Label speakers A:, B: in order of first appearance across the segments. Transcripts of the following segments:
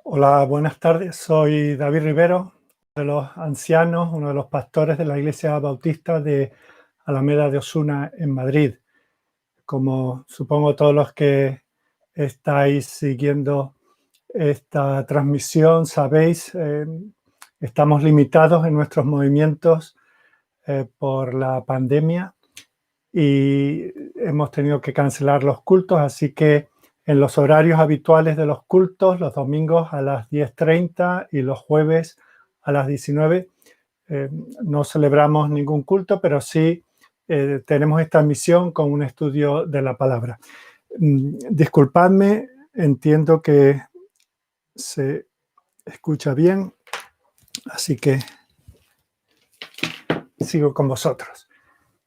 A: Hola, buenas tardes. Soy David Rivero, de los ancianos, uno de los pastores de la Iglesia Bautista de Alameda de Osuna en Madrid. Como supongo todos los que estáis siguiendo esta transmisión sabéis, estamos limitados en nuestros movimientos por la pandemia y hemos tenido que cancelar los cultos, así que en los horarios habituales de los cultos, los domingos a las 10:30 y los jueves a las 19, no celebramos ningún culto, pero sí tenemos esta misión con un estudio de la palabra. Disculpadme, entiendo que se escucha bien, así que sigo con vosotros.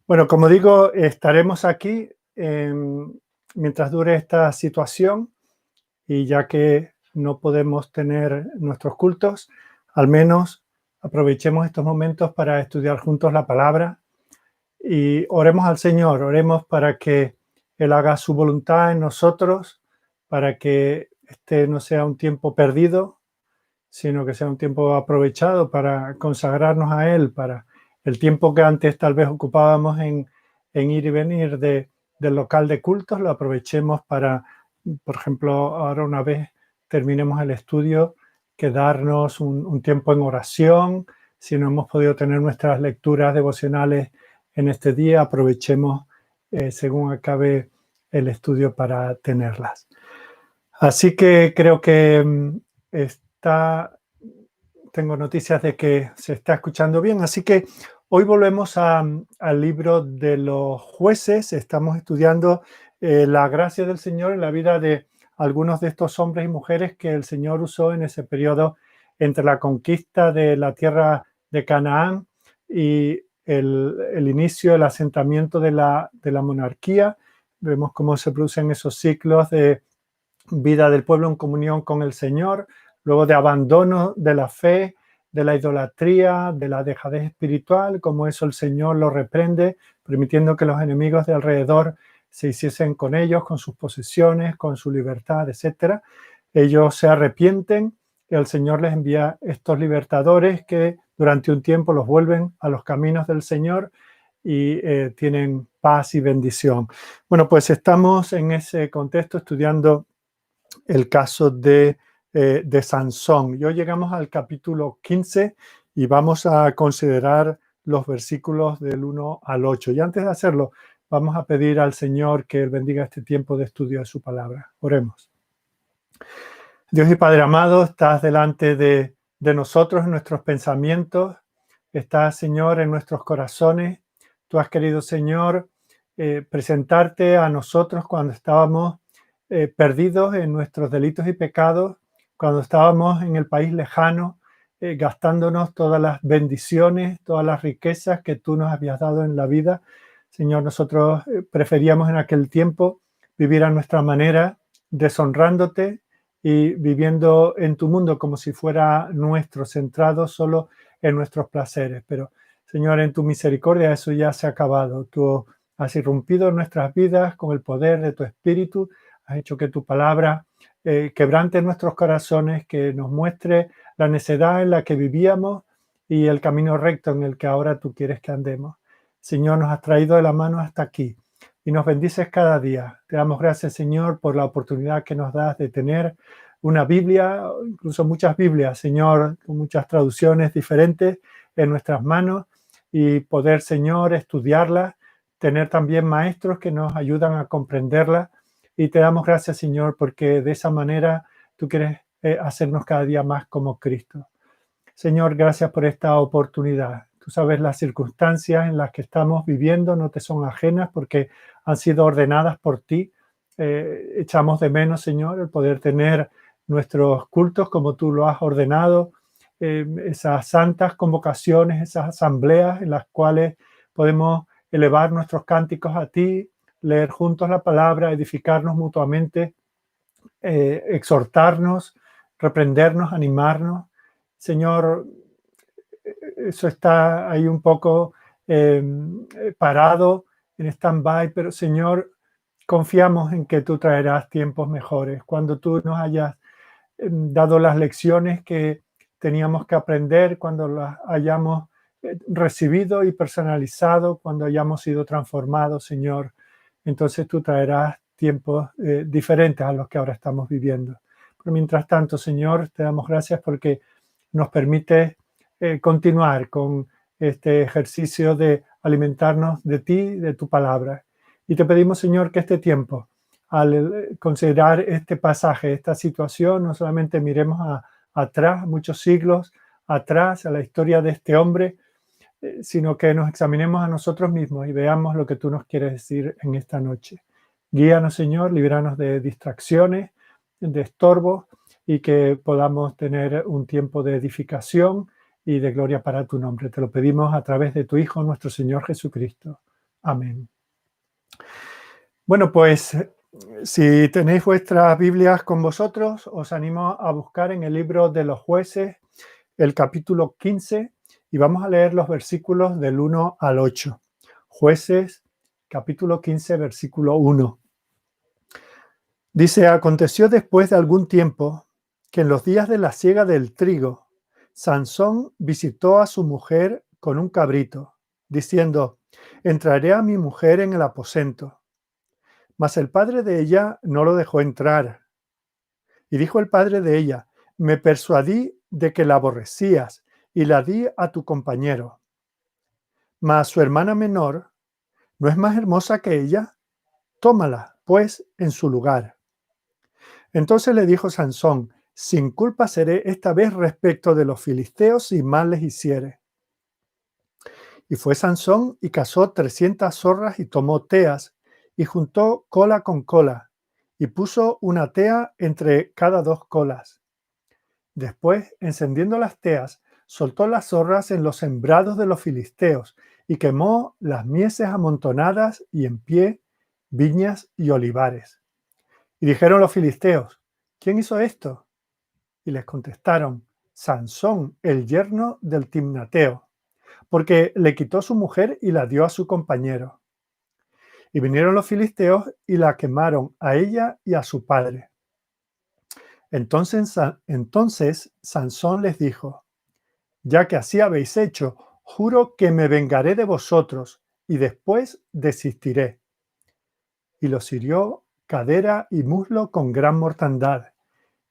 A: Bueno, como digo, estaremos aquí mientras dure esta situación y ya que no podemos tener nuestros cultos, al menos aprovechemos estos momentos para estudiar juntos la palabra y oremos al Señor, oremos para que Él haga su voluntad en nosotros, para que este no sea un tiempo perdido, sino que sea un tiempo aprovechado para consagrarnos a Él, para el tiempo que antes tal vez ocupábamos en ir y venir del local de cultos, lo aprovechemos para, por ejemplo, ahora una vez terminemos el estudio, quedarnos un tiempo en oración. Si no hemos podido tener nuestras lecturas devocionales en este día, aprovechemos según acabe el estudio para tenerlas. Así que creo que tengo noticias de que se está escuchando bien, así que hoy volvemos al libro de los jueces. Estamos estudiando la gracia del Señor en la vida de algunos de estos hombres y mujeres que el Señor usó en ese periodo entre la conquista de la tierra de Canaán y el inicio, el asentamiento de la monarquía. Vemos cómo se producen esos ciclos de vida del pueblo en comunión con el Señor, luego de abandono de la fe, de la idolatría, de la dejadez espiritual, como eso el Señor lo reprende, permitiendo que los enemigos de alrededor se hiciesen con ellos, con sus posesiones, con su libertad, etc. Ellos se arrepienten y el Señor les envía estos libertadores que durante un tiempo los vuelven a los caminos del Señor y tienen paz y bendición. Bueno, pues estamos en ese contexto estudiando el caso de Sansón. Y hoy llegamos al capítulo 15 y vamos a considerar los versículos del 1 al 8. Y antes de hacerlo, vamos a pedir al Señor que Él bendiga este tiempo de estudio de su palabra. Oremos. Dios y Padre amado, estás delante de nosotros en nuestros pensamientos, estás, Señor, en nuestros corazones. Tú has querido, Señor, presentarte a nosotros cuando estábamos perdidos en nuestros delitos y pecados, cuando estábamos en el país lejano, gastándonos todas las bendiciones, todas las riquezas que tú nos habías dado en la vida. Señor, nosotros preferíamos en aquel tiempo vivir a nuestra manera, deshonrándote y viviendo en tu mundo como si fuera nuestro, centrado solo en nuestros placeres. Pero, Señor, en tu misericordia eso ya se ha acabado. Tú has irrumpido en nuestras vidas con el poder de tu Espíritu, has hecho que tu palabra quebrante nuestros corazones, que nos muestre la necedad en la que vivíamos y el camino recto en el que ahora tú quieres que andemos. Señor, nos has traído de la mano hasta aquí y nos bendices cada día. Te damos gracias, Señor, por la oportunidad que nos das de tener una Biblia, incluso muchas Biblias, Señor, con muchas traducciones diferentes en nuestras manos y poder, Señor, estudiarlas, tener también maestros que nos ayudan a comprenderlas. Y te damos gracias, Señor, porque de esa manera tú quieres hacernos cada día más como Cristo. Señor, gracias por esta oportunidad. Tú sabes las circunstancias en las que estamos viviendo, no te son ajenas porque han sido ordenadas por ti. Echamos de menos, Señor, el poder tener nuestros cultos como tú lo has ordenado, esas santas convocaciones, esas asambleas en las cuales podemos elevar nuestros cánticos a ti, leer juntos la palabra, edificarnos mutuamente, exhortarnos, reprendernos, animarnos. Señor, eso está ahí un poco parado en stand-by, pero Señor, confiamos en que tú traerás tiempos mejores. Cuando tú nos hayas dado las lecciones que teníamos que aprender cuando las hayamos recibido y personalizado, cuando hayamos sido transformados, Señor. Entonces tú traerás tiempos diferentes a los que ahora estamos viviendo. Pero mientras tanto, Señor, te damos gracias porque nos permite continuar con este ejercicio de alimentarnos de ti, de tu palabra. Y te pedimos, Señor, que este tiempo, al considerar este pasaje, esta situación, no solamente miremos atrás, muchos siglos atrás, a la historia de este hombre, sino que nos examinemos a nosotros mismos y veamos lo que tú nos quieres decir en esta noche. Guíanos, Señor, líbranos de distracciones, de estorbos, y que podamos tener un tiempo de edificación y de gloria para tu nombre. Te lo pedimos a través de tu Hijo, nuestro Señor Jesucristo. Amén. Bueno, pues si tenéis vuestras Biblias con vosotros, os animo a buscar en el libro de los Jueces el capítulo 15 y vamos a leer los versículos del 1 al 8. Jueces, capítulo 15, versículo 1. Dice: aconteció después de algún tiempo que en los días de la siega del trigo, Sansón visitó a su mujer con un cabrito, diciendo: entraré a mi mujer en el aposento. Mas el padre de ella no lo dejó entrar. Y dijo el padre de ella: me persuadí de que la aborrecías y la di a tu compañero. Mas su hermana menor no es más hermosa que ella. Tómala, pues, en su lugar. Entonces le dijo Sansón: sin culpa seré esta vez respecto de los filisteos si mal les hiciere. Y fue Sansón y cazó 300 zorras y tomó teas y juntó cola con cola y puso una tea entre cada 2 colas. Después, encendiendo las teas, soltó las zorras en los sembrados de los filisteos y quemó las mieses amontonadas y en pie, viñas y olivares. Y dijeron los filisteos: ¿quién hizo esto? Y les contestaron: Sansón, el yerno del Timnateo, porque le quitó su mujer y la dio a su compañero. Y vinieron los filisteos y la quemaron a ella y a su padre. Entonces Sansón les dijo: ya que así habéis hecho, juro que me vengaré de vosotros y después desistiré. Y los hirió cadera y muslo con gran mortandad,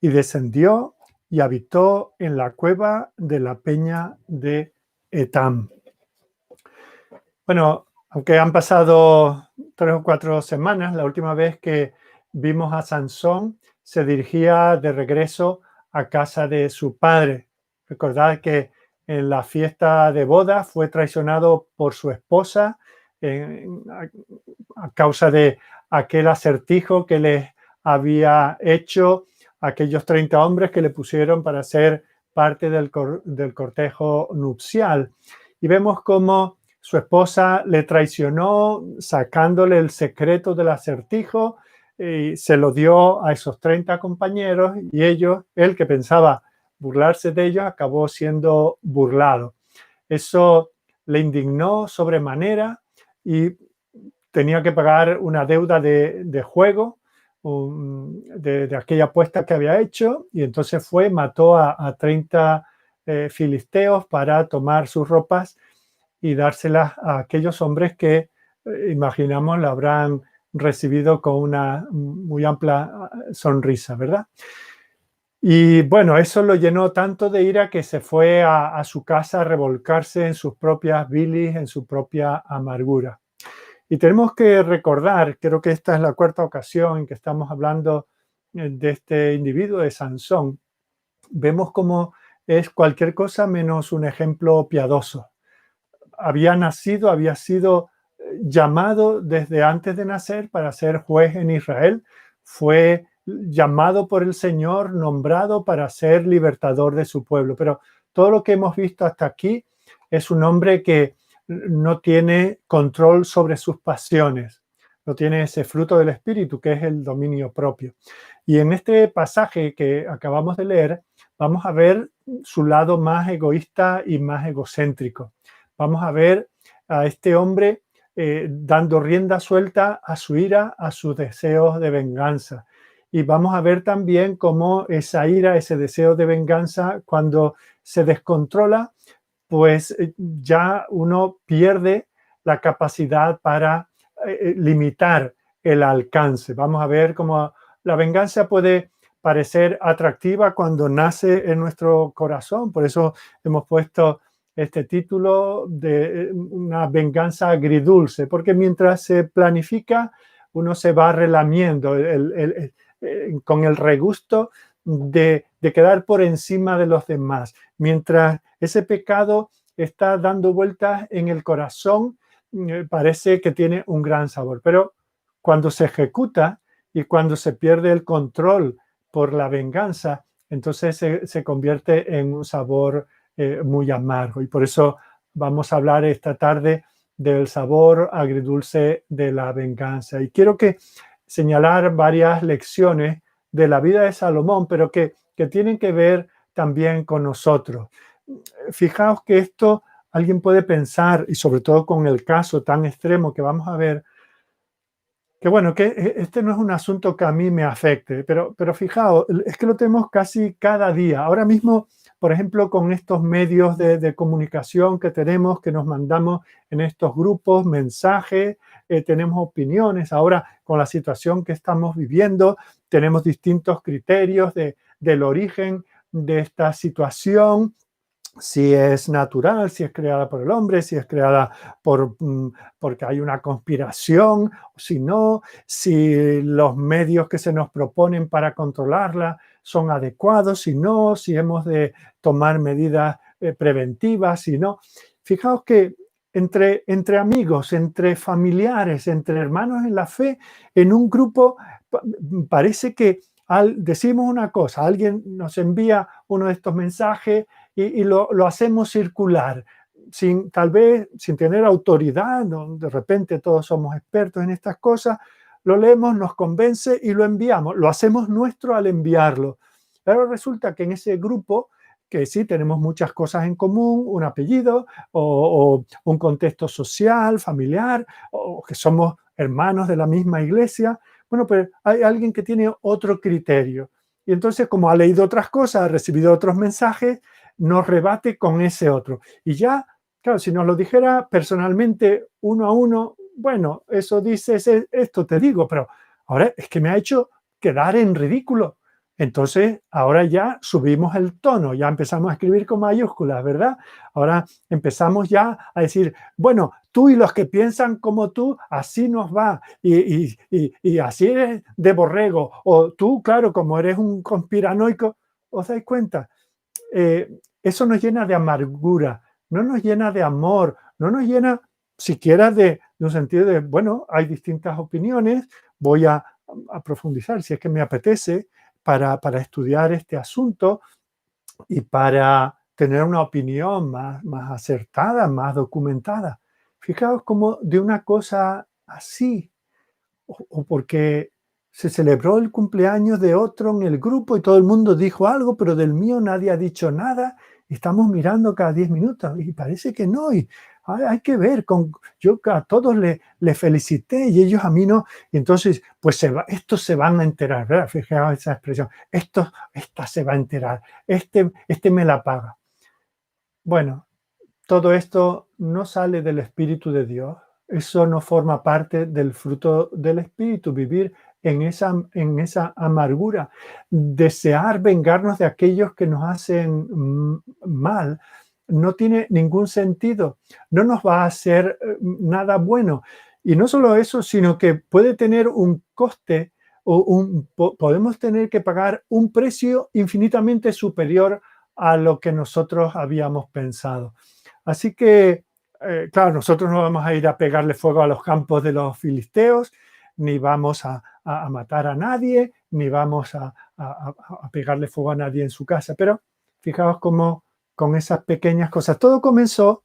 A: y descendió y habitó en la cueva de la peña de Etam. Bueno, aunque han pasado 3 o 4 semanas, la última vez que vimos a Sansón se dirigía de regreso a casa de su padre. Recordad que en la fiesta de boda fue traicionado por su esposa a causa de aquel acertijo que les había hecho aquellos 30 hombres que le pusieron para ser parte del cortejo nupcial. Y vemos cómo su esposa le traicionó sacándole el secreto del acertijo y se lo dio a esos 30 compañeros y él que pensaba burlarse de ellos, acabó siendo burlado. Eso le indignó sobremanera y tenía que pagar una deuda de juego de aquella apuesta que había hecho, y entonces mató a 30 filisteos para tomar sus ropas y dárselas a aquellos hombres que, imaginamos, la habrán recibido con una muy amplia sonrisa, ¿verdad? Y bueno, eso lo llenó tanto de ira que se fue a su casa a revolcarse en sus propias bilis, en su propia amargura. Y tenemos que recordar, creo que esta es la 4ª ocasión en que estamos hablando de este individuo, de Sansón. Vemos cómo es cualquier cosa menos un ejemplo piadoso. Había sido llamado desde antes de nacer para ser juez en Israel. Fue llamado por el Señor, nombrado para ser libertador de su pueblo. Pero todo lo que hemos visto hasta aquí es un hombre que no tiene control sobre sus pasiones, no tiene ese fruto del Espíritu que es el dominio propio. Y en este pasaje que acabamos de leer, vamos a ver su lado más egoísta y más egocéntrico. Vamos a ver a este hombre dando rienda suelta a su ira, a sus deseos de venganza. Y vamos a ver también cómo esa ira, ese deseo de venganza, cuando se descontrola, pues ya uno pierde la capacidad para limitar el alcance. Vamos a ver cómo la venganza puede parecer atractiva cuando nace en nuestro corazón. Por eso hemos puesto este título de una venganza agridulce, porque mientras se planifica, uno se va relamiendo con el regusto de quedar por encima de los demás. Mientras ese pecado está dando vueltas en el corazón, parece que tiene un gran sabor. Pero cuando se ejecuta y cuando se pierde el control por la venganza, entonces se convierte en un sabor muy amargo. Y por eso vamos a hablar esta tarde del sabor agridulce de la venganza. Y quiero señalar varias lecciones de la vida de Salomón, pero que tienen que ver también con nosotros. Fijaos que esto alguien puede pensar, y sobre todo con el caso tan extremo que vamos a ver, que bueno, que este no es un asunto que a mí me afecte, pero fijaos, es que lo tenemos casi cada día. Ahora mismo, por ejemplo, con estos medios de comunicación que tenemos, que nos mandamos en estos grupos, mensajes, tenemos opiniones. Ahora, con la situación que estamos viviendo, tenemos distintos criterios del origen de esta situación, si es natural, si es creada por el hombre, si es creada porque hay una conspiración, si no, si los medios que se nos proponen para controlarla son adecuados, si no, si hemos de tomar medidas preventivas, si no. Fijaos que entre amigos, entre familiares, entre hermanos en la fe, en un grupo parece que decimos una cosa, alguien nos envía uno de estos mensajes y lo hacemos circular, tal vez sin tener autoridad, ¿no? De repente todos somos expertos en estas cosas, lo leemos, nos convence y lo enviamos, lo hacemos nuestro al enviarlo. Pero resulta que en ese grupo, que sí tenemos muchas cosas en común, un apellido o un contexto social, familiar, o que somos hermanos de la misma iglesia, bueno, pues hay alguien que tiene otro criterio. Y entonces, como ha leído otras cosas, ha recibido otros mensajes, nos rebate con ese otro. Y ya, claro, si nos lo dijera personalmente, uno a uno, bueno, eso dices, esto te digo, pero ahora es que me ha hecho quedar en ridículo. Entonces, ahora ya subimos el tono, ya empezamos a escribir con mayúsculas, ¿verdad? Ahora empezamos ya a decir, bueno, tú y los que piensan como tú, así nos va, y así eres de borrego, o tú, claro, como eres un conspiranoico, ¿os dais cuenta? Eso nos llena de amargura, no nos llena de amor, no nos llena siquiera de un sentido de, bueno, hay distintas opiniones, voy a profundizar si es que me apetece para estudiar este asunto y para tener una opinión más acertada, más documentada. Fijaos cómo de una cosa así, o porque se celebró el cumpleaños de otro en el grupo y todo el mundo dijo algo, pero del mío nadie ha dicho nada. Y estamos mirando cada 10 minutos y parece que no. Y hay que ver, yo a todos le felicité y ellos a mí no. Y entonces, pues estos se van a enterar, ¿verdad? Fijaos esa expresión, esta se va a enterar, este me la paga. Bueno, todo esto no sale del Espíritu de Dios. Eso no forma parte del fruto del Espíritu, vivir en esa amargura, desear vengarnos de aquellos que nos hacen mal, no tiene ningún sentido, no nos va a hacer nada bueno. Y no solo eso, sino que puede tener un coste podemos tener que pagar un precio infinitamente superior a lo que nosotros habíamos pensado. Así que, claro, nosotros no vamos a ir a pegarle fuego a los campos de los filisteos, ni vamos a matar a nadie, ni vamos a pegarle fuego a nadie en su casa. Pero fijaos cómo con esas pequeñas cosas. Todo comenzó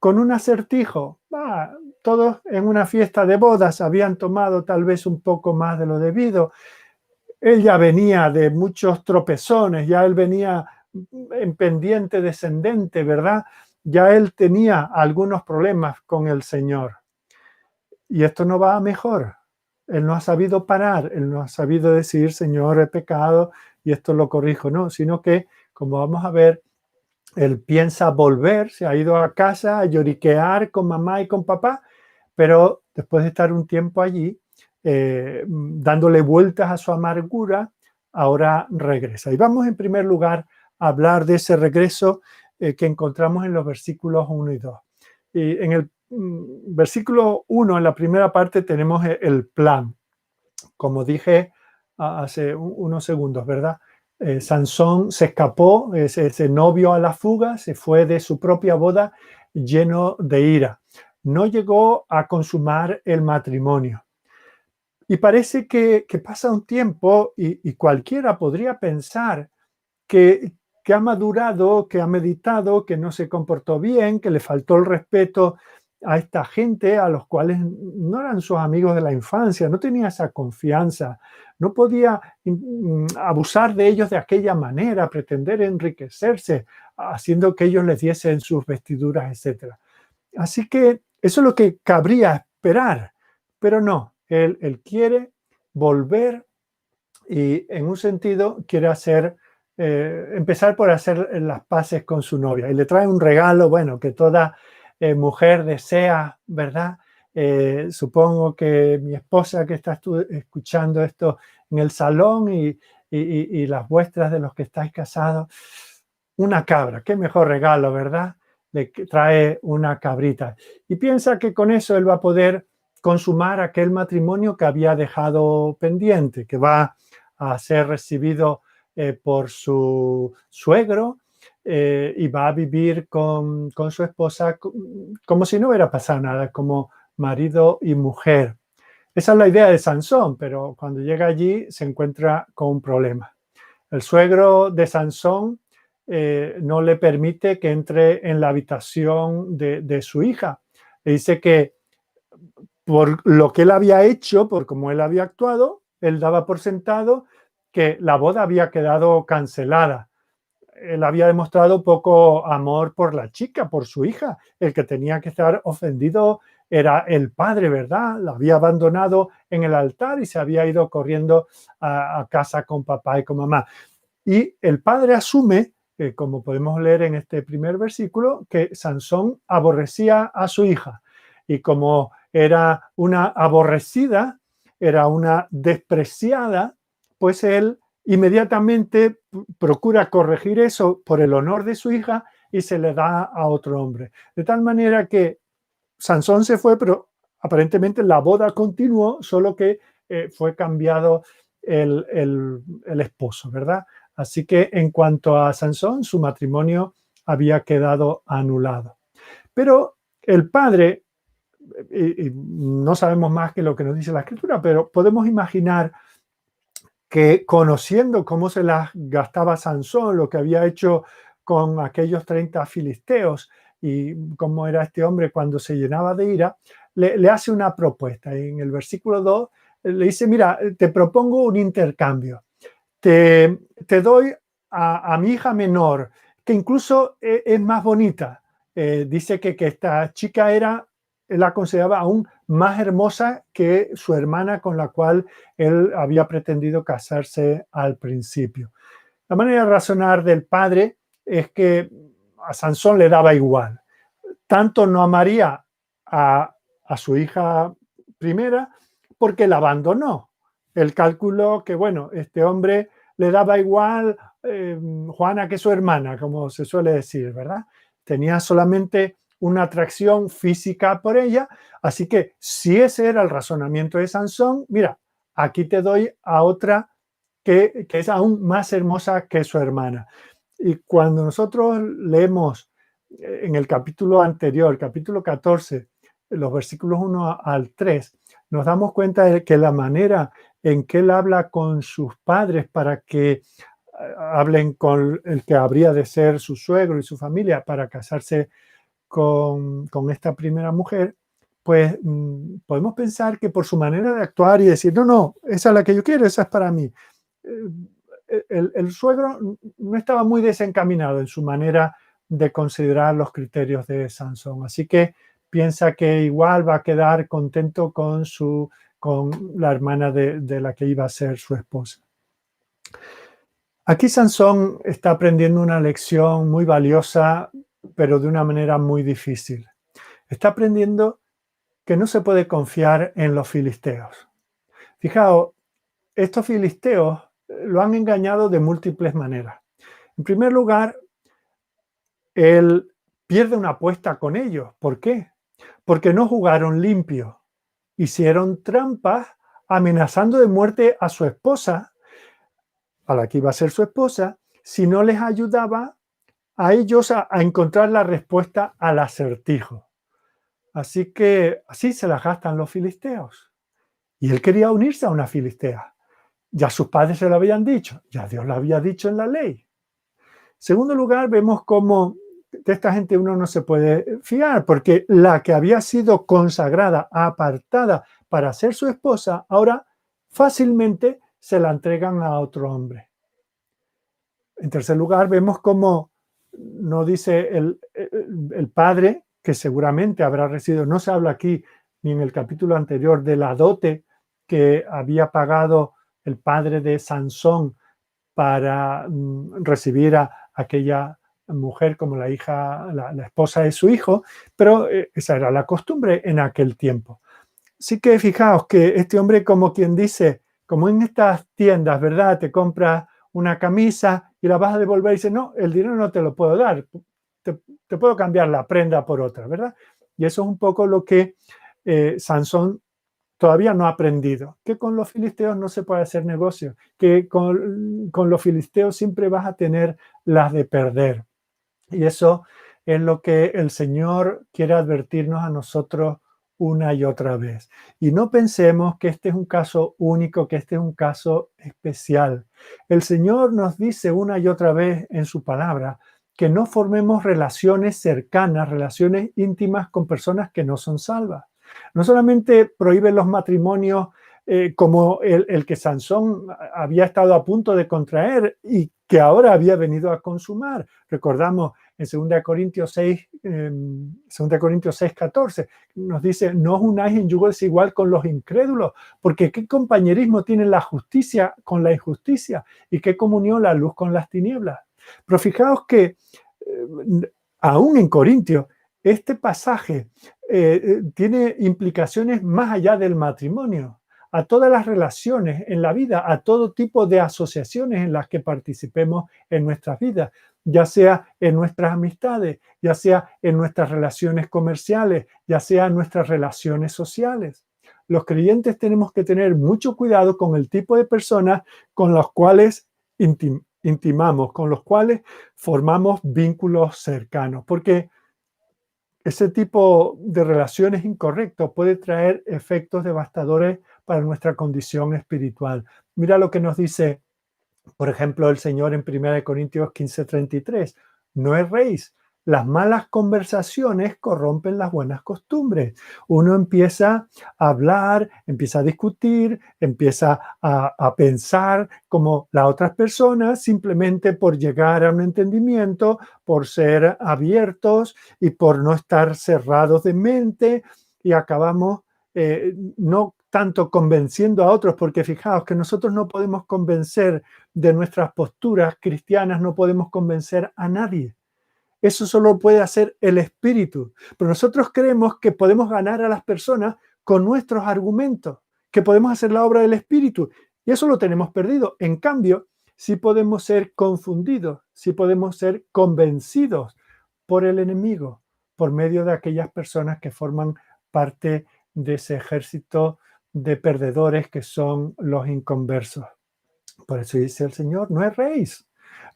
A: con un acertijo. Todos en una fiesta de bodas habían tomado tal vez un poco más de lo debido. Él ya venía de muchos tropezones, ya él venía en pendiente descendente, ¿verdad? Ya él tenía algunos problemas con el Señor. Y esto no va a mejor. él no ha sabido parar, él no ha sabido decir, Señor, he pecado y esto lo corrijo, no, sino que, como vamos a ver, él piensa volver, se ha ido a casa a lloriquear con mamá y con papá, pero después de estar un tiempo allí, dándole vueltas a su amargura, ahora regresa. Y vamos en primer lugar a hablar de ese regreso que encontramos en los versículos 1 y 2. Y en el versículo 1, en la primera parte, tenemos el plan. Como dije hace unos segundos, ¿verdad? Sansón se escapó, ese novio a la fuga, se fue de su propia boda lleno de ira. No llegó a consumar el matrimonio. Y parece que pasa un tiempo y cualquiera podría pensar que ha madurado, que ha meditado, que no se comportó bien, que le faltó el respeto a esta gente a los cuales no eran sus amigos de la infancia, no tenía esa confianza, no podía abusar de ellos de aquella manera, pretender enriquecerse, haciendo que ellos les diesen sus vestiduras, etc. Así que eso es lo que cabría esperar, pero no, él quiere volver y en un sentido quiere empezar por hacer las paces con su novia y le trae un regalo, bueno, que toda mujer desea, ¿verdad? Supongo que mi esposa que está escuchando esto en el salón y las vuestras de los que estáis casados, una cabra, qué mejor regalo, ¿verdad? Le trae una cabrita y piensa que con eso él va a poder consumar aquel matrimonio que había dejado pendiente, que va a ser recibido por su suegro y va a vivir con su esposa como si no hubiera pasado nada, como marido y mujer. Esa es la idea de Sansón, pero cuando llega allí se encuentra con un problema. El suegro de Sansón no le permite que entre en la habitación de su hija. Le dice que por lo que él había hecho, por cómo él había actuado, él daba por sentado que la boda había quedado cancelada. Él había demostrado poco amor por la chica, por su hija. El que tenía que estar ofendido era el padre, ¿verdad? La había abandonado en el altar y se había ido corriendo a casa con papá y con mamá. Y el padre asume, como podemos leer en este primer versículo, que Sansón aborrecía a su hija. Y como era una aborrecida, era una despreciada, pues él inmediatamente procura corregir eso por el honor de su hija y se le da a otro hombre. De tal manera que Sansón se fue, pero aparentemente la boda continuó, solo que fue cambiado el esposo, ¿verdad? Así que en cuanto a Sansón, su matrimonio había quedado anulado. Pero el padre, y no sabemos más que lo que nos dice la escritura, pero podemos imaginar que conociendo cómo se las gastaba Sansón, lo que había hecho con aquellos 30 filisteos y cómo era este hombre cuando se llenaba de ira, le hace una propuesta. En el versículo 2 le dice, mira, te propongo un intercambio. Te doy a mi hija menor, que incluso es más bonita. Dice que esta chica la consideraba aún más hermosa que su hermana con la cual él había pretendido casarse al principio. La manera de razonar del padre es que a Sansón le daba igual. Tanto no amaría a su hija primera porque la abandonó. El cálculo que, bueno, este hombre le daba igual Juana que su hermana, como se suele decir, ¿verdad? Tenía solamente una atracción física por ella, así que si ese era el razonamiento de Sansón, mira, aquí te doy a otra que es aún más hermosa que su hermana. Y cuando nosotros leemos en el capítulo anterior, capítulo 14, los versículos 1 al 3, nos damos cuenta de que la manera en que él habla con sus padres para que hablen con el que habría de ser su suegro y su familia para casarse con esta primera mujer, pues podemos pensar que por su manera de actuar y decir, no, esa es la que yo quiero, esa es para mí. El suegro no estaba muy desencaminado en su manera de considerar los criterios de Sansón, así que piensa que igual va a quedar contento con su con la hermana de la que iba a ser su esposa. Aquí Sansón está aprendiendo una lección muy valiosa, pero de una manera muy difícil. Está aprendiendo que no se puede confiar en los filisteos. Fijaos, estos filisteos lo han engañado de múltiples maneras. En primer lugar, él pierde una apuesta con ellos. ¿Por qué? Porque no jugaron limpio. Hicieron trampas amenazando de muerte a su esposa, a la que iba a ser su esposa, si no les ayudaba a ellos a encontrar la respuesta al acertijo. Así que así se las gastan los filisteos. Y él quería unirse a una filistea. Ya sus padres se lo habían dicho, ya Dios lo había dicho en la ley. En segundo lugar, vemos cómo de esta gente uno no se puede fiar, porque la que había sido consagrada, apartada para ser su esposa, ahora fácilmente se la entregan a otro hombre. En tercer lugar, vemos cómo no dice el padre, que seguramente habrá recibido, no se habla aquí ni en el capítulo anterior de la dote que había pagado el padre de Sansón para recibir a aquella mujer como la hija, la esposa de su hijo, pero esa era la costumbre en aquel tiempo. Así que fijaos que este hombre, como quien dice, como en estas tiendas, ¿verdad? Te compras una camisa y la vas a devolver y dice, no, el dinero no te lo puedo dar, te puedo cambiar la prenda por otra, ¿verdad? Y eso es un poco lo que Sansón todavía no ha aprendido, que con los filisteos no se puede hacer negocio, que con los filisteos siempre vas a tener las de perder. Y eso es lo que el Señor quiere advertirnos a nosotros una y otra vez. Y no pensemos que este es un caso único, que este es un caso especial. El Señor nos dice una y otra vez en su palabra que no formemos relaciones cercanas, relaciones íntimas con personas que no son salvas. No solamente prohíbe los matrimonios como el que Sansón había estado a punto de contraer y que ahora había venido a consumar. Recordamos en 2 Corintios 6, 14, nos dice, no os unáis en yugo desigual con los incrédulos, porque qué compañerismo tiene la justicia con la injusticia y qué comunión la luz con las tinieblas. Pero fijaos que aún en Corintios, este pasaje tiene implicaciones más allá del matrimonio, a todas las relaciones en la vida, a todo tipo de asociaciones en las que participemos en nuestras vidas, ya sea en nuestras amistades, ya sea en nuestras relaciones comerciales, ya sea en nuestras relaciones sociales. Los creyentes tenemos que tener mucho cuidado con el tipo de personas con las cuales intimamos, con los cuales formamos vínculos cercanos, porque ese tipo de relaciones incorrectas puede traer efectos devastadores para nuestra condición espiritual. Mira lo que nos dice, por ejemplo, el Señor en 1 Corintios 15:33. No erréis, las malas conversaciones corrompen las buenas costumbres. Uno empieza a hablar, empieza a discutir, empieza a pensar como las otras personas simplemente por llegar a un entendimiento, por ser abiertos y por no estar cerrados de mente, y acabamos no tanto convenciendo a otros, porque fijaos que nosotros no podemos convencer de nuestras posturas cristianas, no podemos convencer a nadie. Eso solo puede hacer el Espíritu. Pero nosotros creemos que podemos ganar a las personas con nuestros argumentos, que podemos hacer la obra del Espíritu. Y eso lo tenemos perdido. En cambio, sí podemos ser confundidos, sí podemos ser convencidos por el enemigo, por medio de aquellas personas que forman parte de ese ejército de perdedores que son los inconversos. Por eso dice el Señor, no erréis,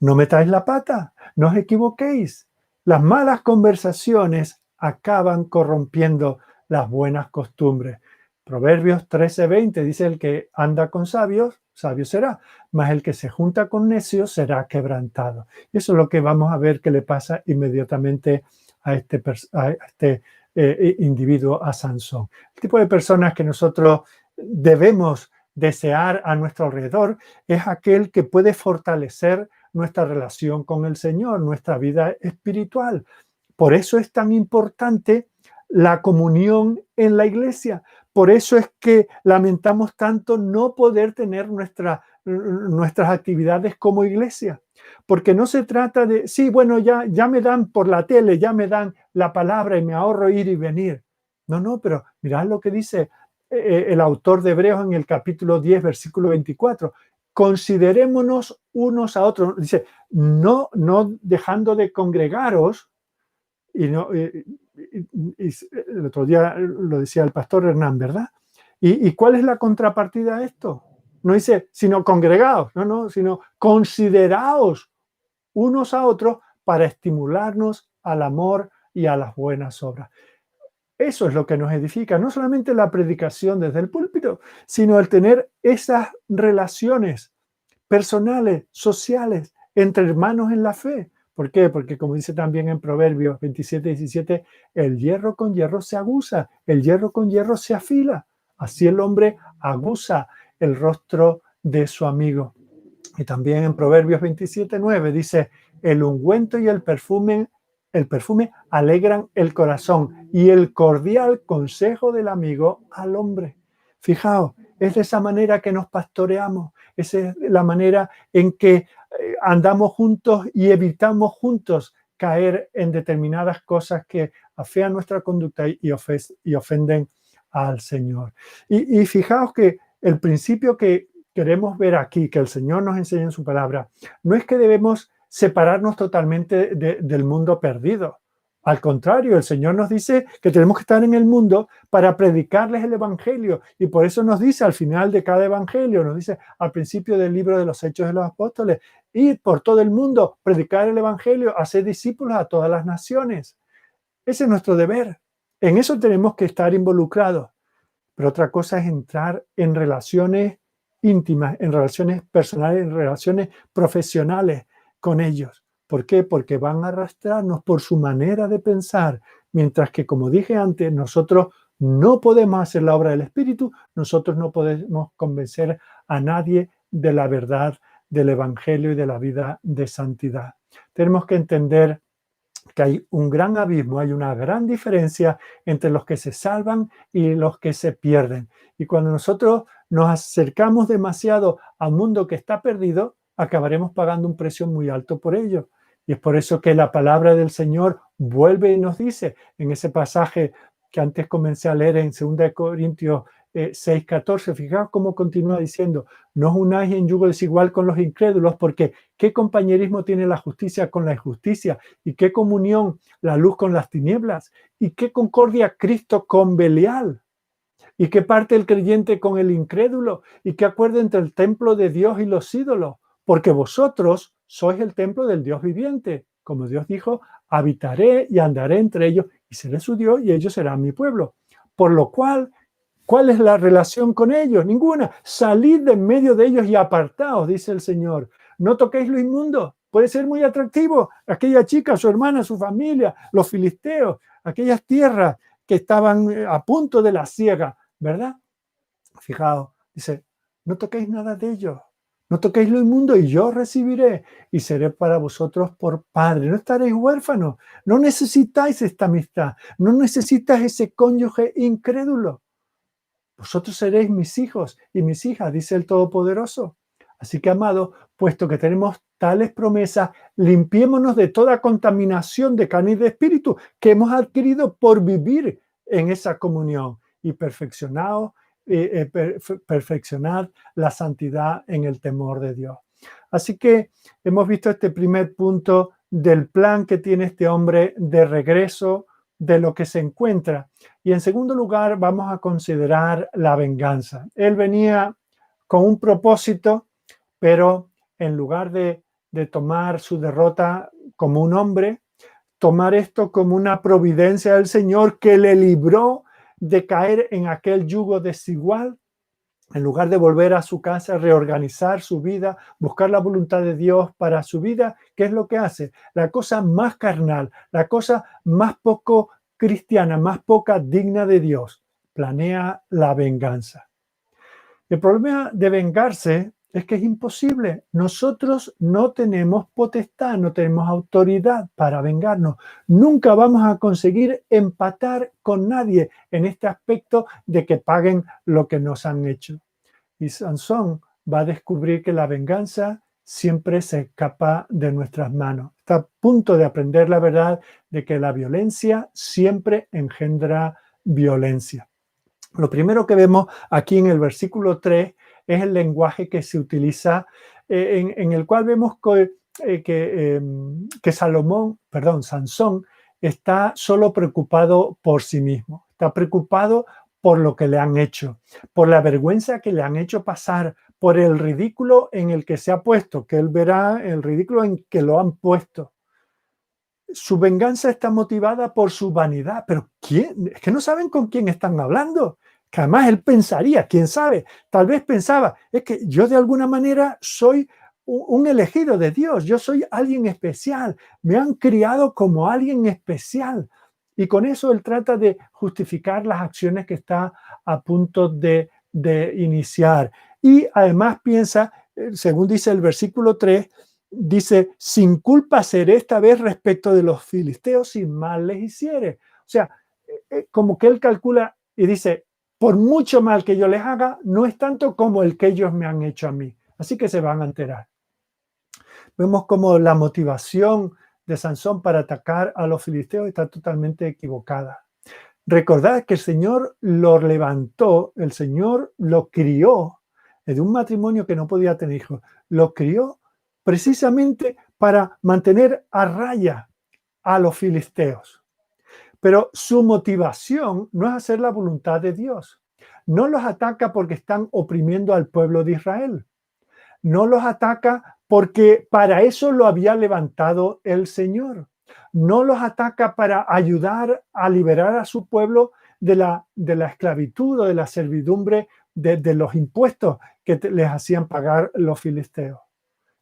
A: no metáis la pata, no os equivoquéis. Las malas conversaciones acaban corrompiendo las buenas costumbres. Proverbios 13:20 dice, el que anda con sabios, sabio será, mas el que se junta con necios será quebrantado. Y eso es lo que vamos a ver que le pasa inmediatamente a este individuo, a Sansón. El tipo de personas que nosotros debemos desear a nuestro alrededor es aquel que puede fortalecer nuestra relación con el Señor, nuestra vida espiritual. Por eso es tan importante la comunión en la iglesia, por eso es que lamentamos tanto no poder tener nuestras actividades como iglesia. Porque no se trata de, sí, bueno, ya me dan por la tele, ya me dan la palabra y me ahorro ir y venir. No, pero mirad lo que dice el autor de Hebreos en el capítulo 10, versículo 24. Considerémonos unos a otros. Dice, no dejando de congregaros, y no, el otro día lo decía el pastor Hernán, ¿verdad? ¿Y cuál es la contrapartida a esto? No dice, sino congregaos, no, sino consideraos unos a otros para estimularnos al amor y a las buenas obras. Eso es lo que nos edifica, no solamente la predicación desde el púlpito, sino el tener esas relaciones personales, sociales, entre hermanos en la fe. ¿Por qué? Porque como dice también en Proverbios 27, 17, el hierro con hierro se aguza, el hierro con hierro se afila. Así el hombre aguza el rostro de su amigo. Y también en Proverbios 27, 9 dice, el ungüento y el perfume alegran el corazón y el cordial consejo del amigo al hombre. Fijaos, es de esa manera que nos pastoreamos, esa es la manera en que andamos juntos y evitamos juntos caer en determinadas cosas que afean nuestra conducta y ofenden al Señor. Y fijaos que el principio que queremos ver aquí, que el Señor nos enseña en su palabra, no es que debemos separarnos totalmente del mundo perdido. Al contrario, el Señor nos dice que tenemos que estar en el mundo para predicarles el Evangelio. Y por eso nos dice al final de cada Evangelio, nos dice al principio del libro de los Hechos de los Apóstoles, ir por todo el mundo, predicar el Evangelio, hacer discípulos a todas las naciones. Ese es nuestro deber. En eso tenemos que estar involucrados. Pero otra cosa es entrar en relaciones íntimas, en relaciones personales, en relaciones profesionales con ellos. ¿Por qué? Porque van a arrastrarnos por su manera de pensar, mientras que, como dije antes, nosotros no podemos hacer la obra del Espíritu, nosotros no podemos convencer a nadie de la verdad del Evangelio y de la vida de santidad. Tenemos que entender que hay un gran abismo, hay una gran diferencia entre los que se salvan y los que se pierden. Y cuando nosotros nos acercamos demasiado a un mundo que está perdido, acabaremos pagando un precio muy alto por ello. Y es por eso que la palabra del Señor vuelve y nos dice en ese pasaje que antes comencé a leer en 2 Corintios 6:14, fijaos cómo continúa diciendo, no os unáis en yugo desigual con los incrédulos, porque ¿qué compañerismo tiene la justicia con la injusticia? ¿Y qué comunión la luz con las tinieblas? ¿Y qué concordia Cristo con Belial? ¿Y qué parte el creyente con el incrédulo? ¿Y qué acuerdo entre el templo de Dios y los ídolos? Porque vosotros sois el templo del Dios viviente. Como Dios dijo, habitaré y andaré entre ellos y seré su Dios y ellos serán mi pueblo. Por lo cual, ¿cuál es la relación con ellos? Ninguna. Salid de en medio de ellos y apartaos, dice el Señor. No toquéis lo inmundo. Puede ser muy atractivo. Aquella chica, su hermana, su familia, los filisteos, aquellas tierras que estaban a punto de la siega, ¿verdad? Fijaos, dice, no toquéis nada de ellos. No toquéis lo inmundo y yo recibiré y seré para vosotros por padre. No estaréis huérfanos. No necesitáis esta amistad. No necesitas ese cónyuge incrédulo. Vosotros seréis mis hijos y mis hijas, dice el Todopoderoso. Así que, amados, puesto que tenemos tales promesas, limpiémonos de toda contaminación de carne y de espíritu que hemos adquirido por vivir en esa comunión y perfeccionad la santidad en el temor de Dios. Así que hemos visto este primer punto del plan que tiene este hombre de regreso de lo que se encuentra. Y en segundo lugar, vamos a considerar la venganza. Él venía con un propósito, pero en lugar de tomar su derrota como un hombre, tomar esto como una providencia del Señor que le libró de caer en aquel yugo desigual, en lugar de volver a su casa, reorganizar su vida, buscar la voluntad de Dios para su vida, ¿qué es lo que hace? La cosa más carnal, la cosa más poco cristiana, más poca digna de Dios, planea la venganza. El problema de vengarse es que es imposible. Nosotros no tenemos potestad, no tenemos autoridad para vengarnos. Nunca vamos a conseguir empatar con nadie en este aspecto de que paguen lo que nos han hecho. Y Sansón va a descubrir que la venganza siempre se escapa de nuestras manos. Está a punto de aprender la verdad de que la violencia siempre engendra violencia. Lo primero que vemos aquí en el versículo 3 es el lenguaje que se utiliza, en el cual vemos que Sansón está solo preocupado por sí mismo, está preocupado por lo que le han hecho, por la vergüenza que le han hecho pasar, por el ridículo en el que se ha puesto, que él verá el ridículo en que lo han puesto. Su venganza está motivada por su vanidad, pero ¿quién? Es que no saben con quién están hablando. Que además él pensaría, quién sabe, tal vez pensaba, es que yo de alguna manera soy un elegido de Dios, yo soy alguien especial, me han criado como alguien especial. Y con eso él trata de justificar las acciones que está a punto de iniciar. Y además piensa, según dice el versículo 3, dice, sin culpa seré esta vez respecto de los filisteos, sin mal les hiciere. O sea, como que él calcula y dice, por mucho mal que yo les haga, no es tanto como el que ellos me han hecho a mí. Así que se van a enterar. Vemos como la motivación de Sansón para atacar a los filisteos está totalmente equivocada. Recordad que el Señor lo levantó, el Señor lo crió de un matrimonio que no podía tener hijos. Lo crió precisamente para mantener a raya a los filisteos. Pero su motivación no es hacer la voluntad de Dios. No los ataca porque están oprimiendo al pueblo de Israel. No los ataca porque para eso lo había levantado el Señor. No los ataca para ayudar a liberar a su pueblo de la esclavitud o de la servidumbre de los impuestos que les hacían pagar los filisteos.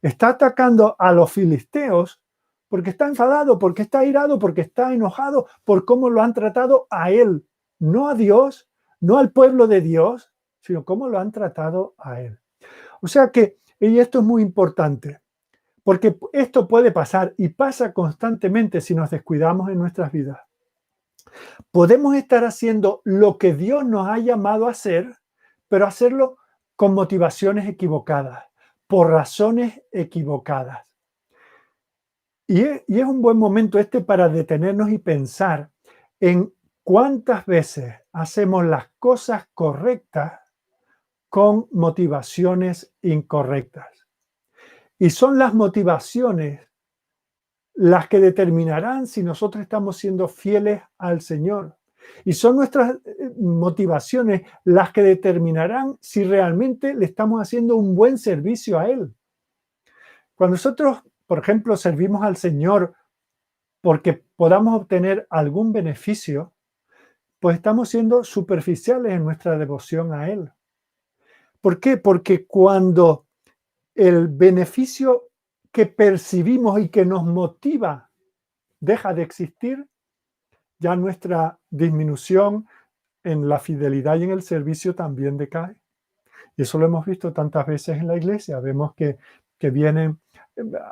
A: Está atacando a los filisteos porque está enfadado, porque está irado, porque está enojado por cómo lo han tratado a él, no a Dios, no al pueblo de Dios, sino cómo lo han tratado a él. O sea que, y esto es muy importante, porque esto puede pasar y pasa constantemente si nos descuidamos en nuestras vidas. Podemos estar haciendo lo que Dios nos ha llamado a hacer, pero hacerlo con motivaciones equivocadas, por razones equivocadas. Y es un buen momento este para detenernos y pensar en cuántas veces hacemos las cosas correctas con motivaciones incorrectas. Y son las motivaciones las que determinarán si nosotros estamos siendo fieles al Señor. Y son nuestras motivaciones las que determinarán si realmente le estamos haciendo un buen servicio a Él. Cuando nosotros, por ejemplo, servimos al Señor porque podamos obtener algún beneficio, pues estamos siendo superficiales en nuestra devoción a Él. ¿Por qué? Porque cuando el beneficio que percibimos y que nos motiva deja de existir, ya nuestra disminución en la fidelidad y en el servicio también decae. Y eso lo hemos visto tantas veces en la iglesia. Vemos que viene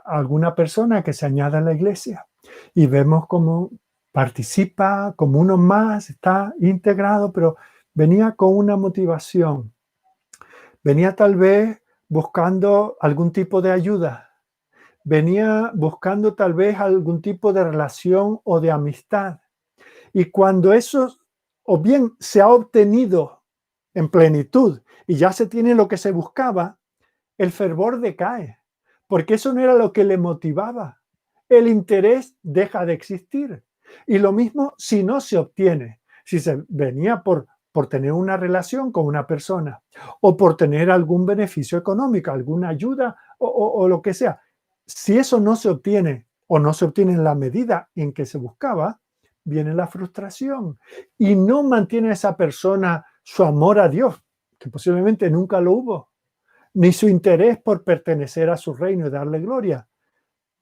A: alguna persona que se añade a la iglesia y vemos cómo participa, como uno más, está integrado, pero venía con una motivación. Venía tal vez buscando algún tipo de ayuda. Venía buscando tal vez algún tipo de relación o de amistad. Y cuando eso o bien se ha obtenido en plenitud y ya se tiene lo que se buscaba, el fervor decae, porque eso no era lo que le motivaba. El interés deja de existir. Y lo mismo si no se obtiene. Si se venía por tener una relación con una persona o por tener algún beneficio económico, alguna ayuda o lo que sea. Si eso no se obtiene o no se obtiene en la medida en que se buscaba, viene la frustración y no mantiene a esa persona su amor a Dios, que posiblemente nunca lo hubo, ni su interés por pertenecer a su reino y darle gloria.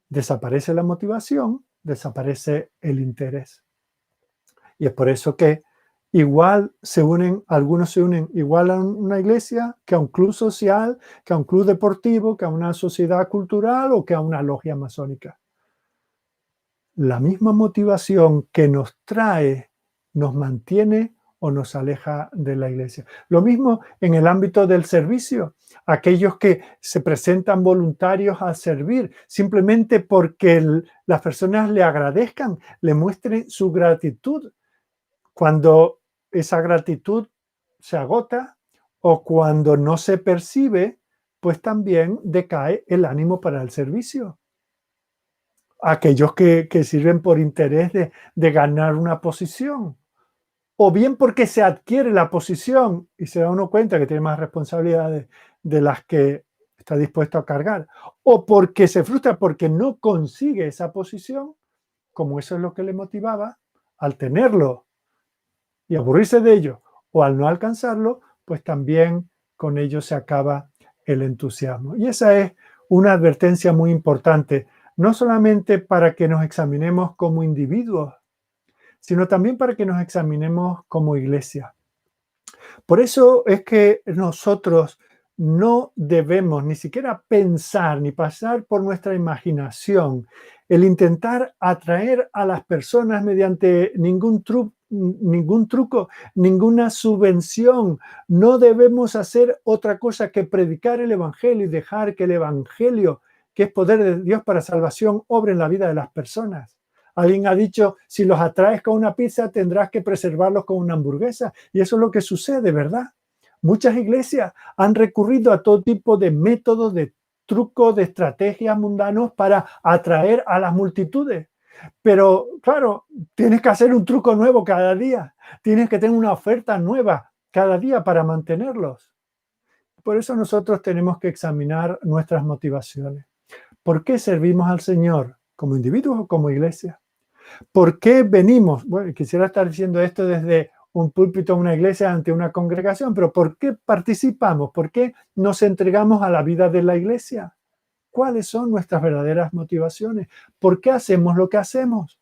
A: Desaparece la motivación, desaparece el interés. Y es por eso que igual se unen, algunos se unen igual a una iglesia que a un club social, que a un club deportivo, que a una sociedad cultural o que a una logia masónica. La misma motivación que nos trae, nos mantiene o nos aleja de la iglesia. Lo mismo en el ámbito del servicio. Aquellos que se presentan voluntarios a servir simplemente porque las personas le agradezcan, le muestren su gratitud. Cuando esa gratitud se agota o cuando no se percibe, pues también decae el ánimo para el servicio. Aquellos que sirven por interés de ganar una posición, o bien porque se adquiere la posición y se da uno cuenta que tiene más responsabilidades de las que está dispuesto a cargar, o porque se frustra porque no consigue esa posición, como eso es lo que le motivaba, al tenerlo y aburrirse de ello, o al no alcanzarlo, pues también con ello se acaba el entusiasmo. Y esa es una advertencia muy importante, no solamente para que nos examinemos como individuos, sino también para que nos examinemos como iglesia. Por eso es que nosotros no debemos ni siquiera pensar ni pasar por nuestra imaginación el intentar atraer a las personas mediante ningún truco, ninguna subvención. No debemos hacer otra cosa que predicar el Evangelio y dejar que el Evangelio, que es poder de Dios para salvación, obre en la vida de las personas. Alguien ha dicho, si los atraes con una pizza, tendrás que preservarlos con una hamburguesa. Y eso es lo que sucede, ¿verdad? Muchas iglesias han recurrido a todo tipo de métodos, de trucos, de estrategias mundanos para atraer a las multitudes. Pero, claro, tienes que hacer un truco nuevo cada día. Tienes que tener una oferta nueva cada día para mantenerlos. Por eso nosotros tenemos que examinar nuestras motivaciones. ¿Por qué servimos al Señor? ¿Como individuos o como iglesia? ¿Por qué venimos? Bueno, quisiera estar diciendo esto desde un púlpito, una iglesia, ante una congregación, pero ¿por qué participamos? ¿Por qué nos entregamos a la vida de la iglesia? ¿Cuáles son nuestras verdaderas motivaciones? ¿Por qué hacemos lo que hacemos?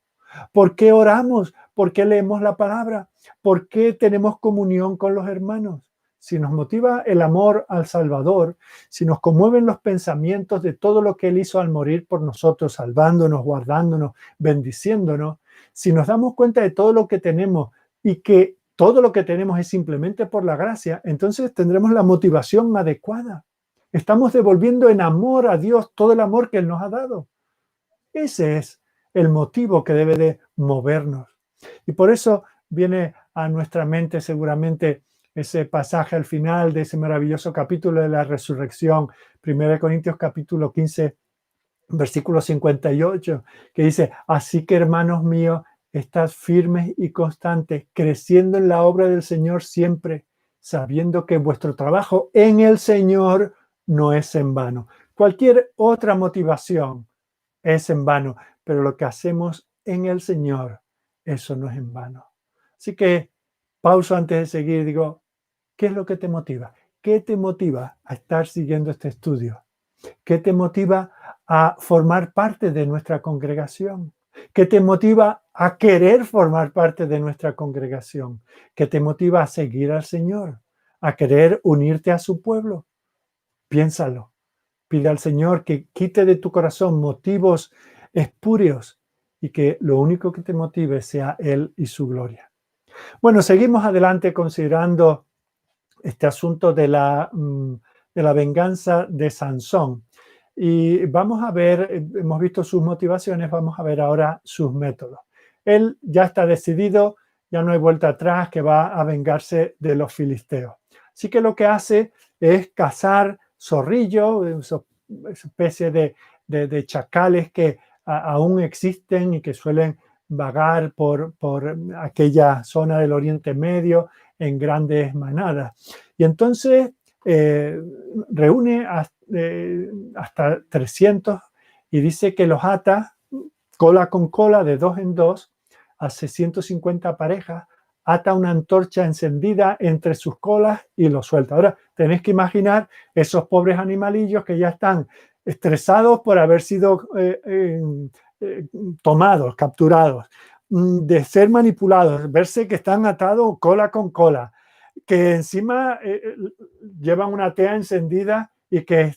A: ¿Por qué oramos? ¿Por qué leemos la palabra? ¿Por qué tenemos comunión con los hermanos? Si nos motiva el amor al Salvador, si nos conmueven los pensamientos de todo lo que Él hizo al morir por nosotros, salvándonos, guardándonos, bendiciéndonos, si nos damos cuenta de todo lo que tenemos y que todo lo que tenemos es simplemente por la gracia, entonces tendremos la motivación adecuada. Estamos devolviendo en amor a Dios todo el amor que Él nos ha dado. Ese es el motivo que debe de movernos. Y por eso viene a nuestra mente seguramente ese pasaje al final de ese maravilloso capítulo de la resurrección, 1 Corintios capítulo 15, versículo 58, que dice, así que hermanos míos, estad firmes y constantes, creciendo en la obra del Señor siempre, sabiendo que vuestro trabajo en el Señor no es en vano. Cualquier otra motivación es en vano, pero lo que hacemos en el Señor, eso no es en vano. Así que pauso antes de seguir, digo, ¿qué es lo que te motiva? ¿Qué te motiva a estar siguiendo este estudio? ¿Qué te motiva a formar parte de nuestra congregación? ¿Qué te motiva a querer formar parte de nuestra congregación? ¿Qué te motiva a seguir al Señor? ¿A querer unirte a su pueblo? Piénsalo. Pide al Señor que quite de tu corazón motivos espurios y que lo único que te motive sea Él y su gloria. Bueno, seguimos adelante considerando este asunto de la venganza de Sansón. Y vamos a ver, hemos visto sus motivaciones, vamos a ver ahora sus métodos. Él ya está decidido, ya no hay vuelta atrás, que va a vengarse de los filisteos. Así que lo que hace es cazar zorrillos, esa especie de chacales que aún existen y que suelen vagar por aquella zona del Oriente Medio en grandes manadas. Y entonces reúne hasta 300 y dice que los ata cola con cola, de dos en dos, hace 150 parejas, ata una antorcha encendida entre sus colas y los suelta. Ahora tenéis que imaginar esos pobres animalillos que ya están estresados por haber sido tomados, capturados. de ser manipulados, verse que están atados cola con cola, que encima llevan una tea encendida y que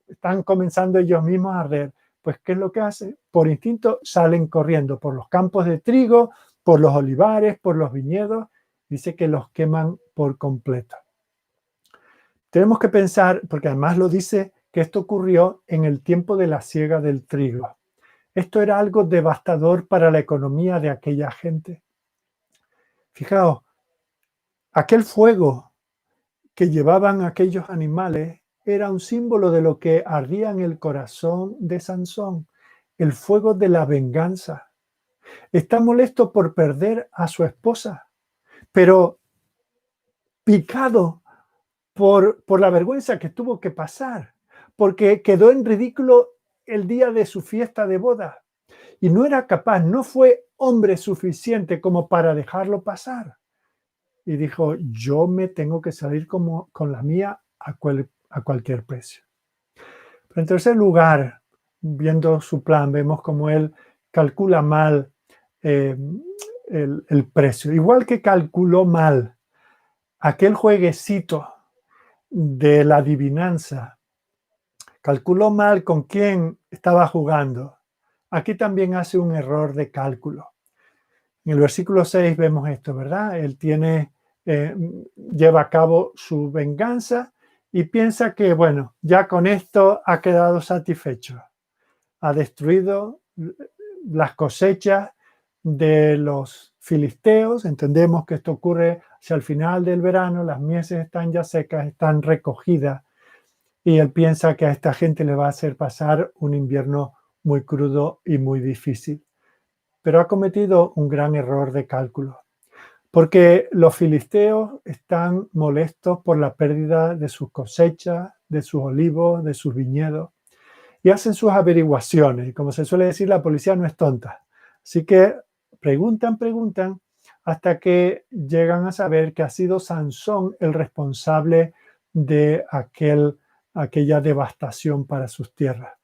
A: están comenzando ellos mismos a arder. Pues, ¿qué es lo que hacen? Por instinto salen corriendo por los campos de trigo, por los olivares, por los viñedos. Dice que los queman por completo. Tenemos que pensar, porque además lo dice, que esto ocurrió en el tiempo de la siega del trigo. Esto era algo devastador para la economía de aquella gente. Fijaos, aquel fuego que llevaban aquellos animales era un símbolo de lo que ardía en el corazón de Sansón, el fuego de la venganza. Está molesto por perder a su esposa, pero picado por la vergüenza que tuvo que pasar, porque quedó en ridículo el día de su fiesta de boda y no era capaz, no fue hombre suficiente como para dejarlo pasar. Y dijo, yo me tengo que salir con la mía a cualquier precio. Pero en tercer lugar, viendo su plan, vemos como él calcula mal el precio. Igual que calculó mal aquel jueguecito de la adivinanza, calculó mal con quién estaba jugando. Aquí también hace un error de cálculo. En el versículo 6 vemos esto, ¿verdad? Él lleva a cabo su venganza y piensa que, bueno, ya con esto ha quedado satisfecho. Ha destruido las cosechas de los filisteos. Entendemos que esto ocurre hacia el final del verano, las mieses están ya secas, están recogidas, y él piensa que a esta gente le va a hacer pasar un invierno muy crudo y muy difícil. Pero ha cometido un gran error de cálculo, porque los filisteos están molestos por la pérdida de sus cosechas, de sus olivos, de sus viñedos, y hacen sus averiguaciones. Y como se suele decir, la policía no es tonta. Así que preguntan, hasta que llegan a saber que ha sido Sansón el responsable de aquella devastación para sus tierras.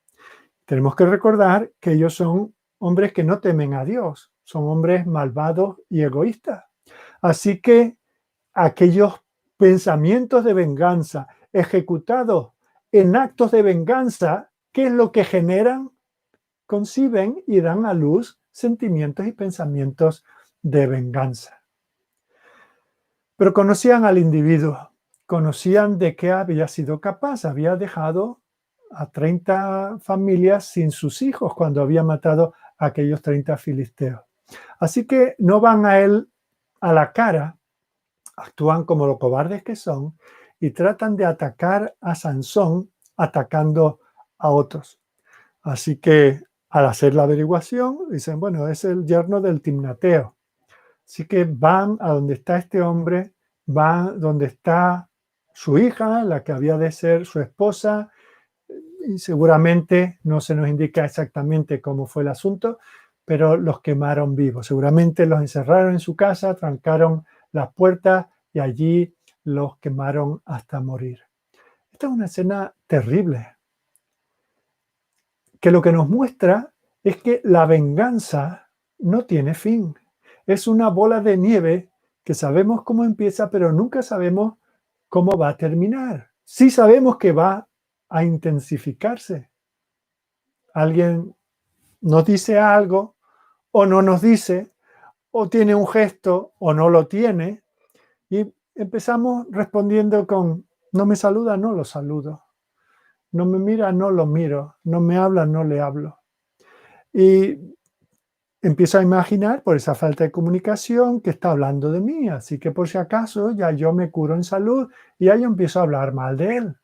A: Tenemos que recordar que ellos son hombres que no temen a Dios, son hombres malvados y egoístas. Así que aquellos pensamientos de venganza ejecutados en actos de venganza, ¿qué es lo que generan? Conciben y dan a luz sentimientos y pensamientos de venganza. Pero conocían al individuo, conocían de qué había sido capaz, había dejado a 30 familias sin sus hijos cuando había matado a aquellos 30 filisteos. Así que no van a él a la cara, actúan como los cobardes que son y tratan de atacar a Sansón atacando a otros. Así que al hacer la averiguación dicen, bueno, es el yerno del Timnateo. Así que van a donde está este hombre, van donde está su hija, la que había de ser su esposa, y seguramente no se nos indica exactamente cómo fue el asunto, pero los quemaron vivos. Seguramente los encerraron en su casa, trancaron las puertas y allí los quemaron hasta morir. Esta es una escena terrible, que lo que nos muestra es que la venganza no tiene fin. Es una bola de nieve que sabemos cómo empieza, pero nunca sabemos cómo va a terminar. Sí sabemos que va a intensificarse. Alguien nos dice algo o no nos dice, o tiene un gesto o no lo tiene, y empezamos respondiendo con, no me saluda, no lo saludo. No me mira, no lo miro. No me habla, no le hablo. Y empiezo a imaginar, por esa falta de comunicación, que está hablando de mí. Así que por si acaso ya yo me curo en salud y ya yo empiezo a hablar mal de él.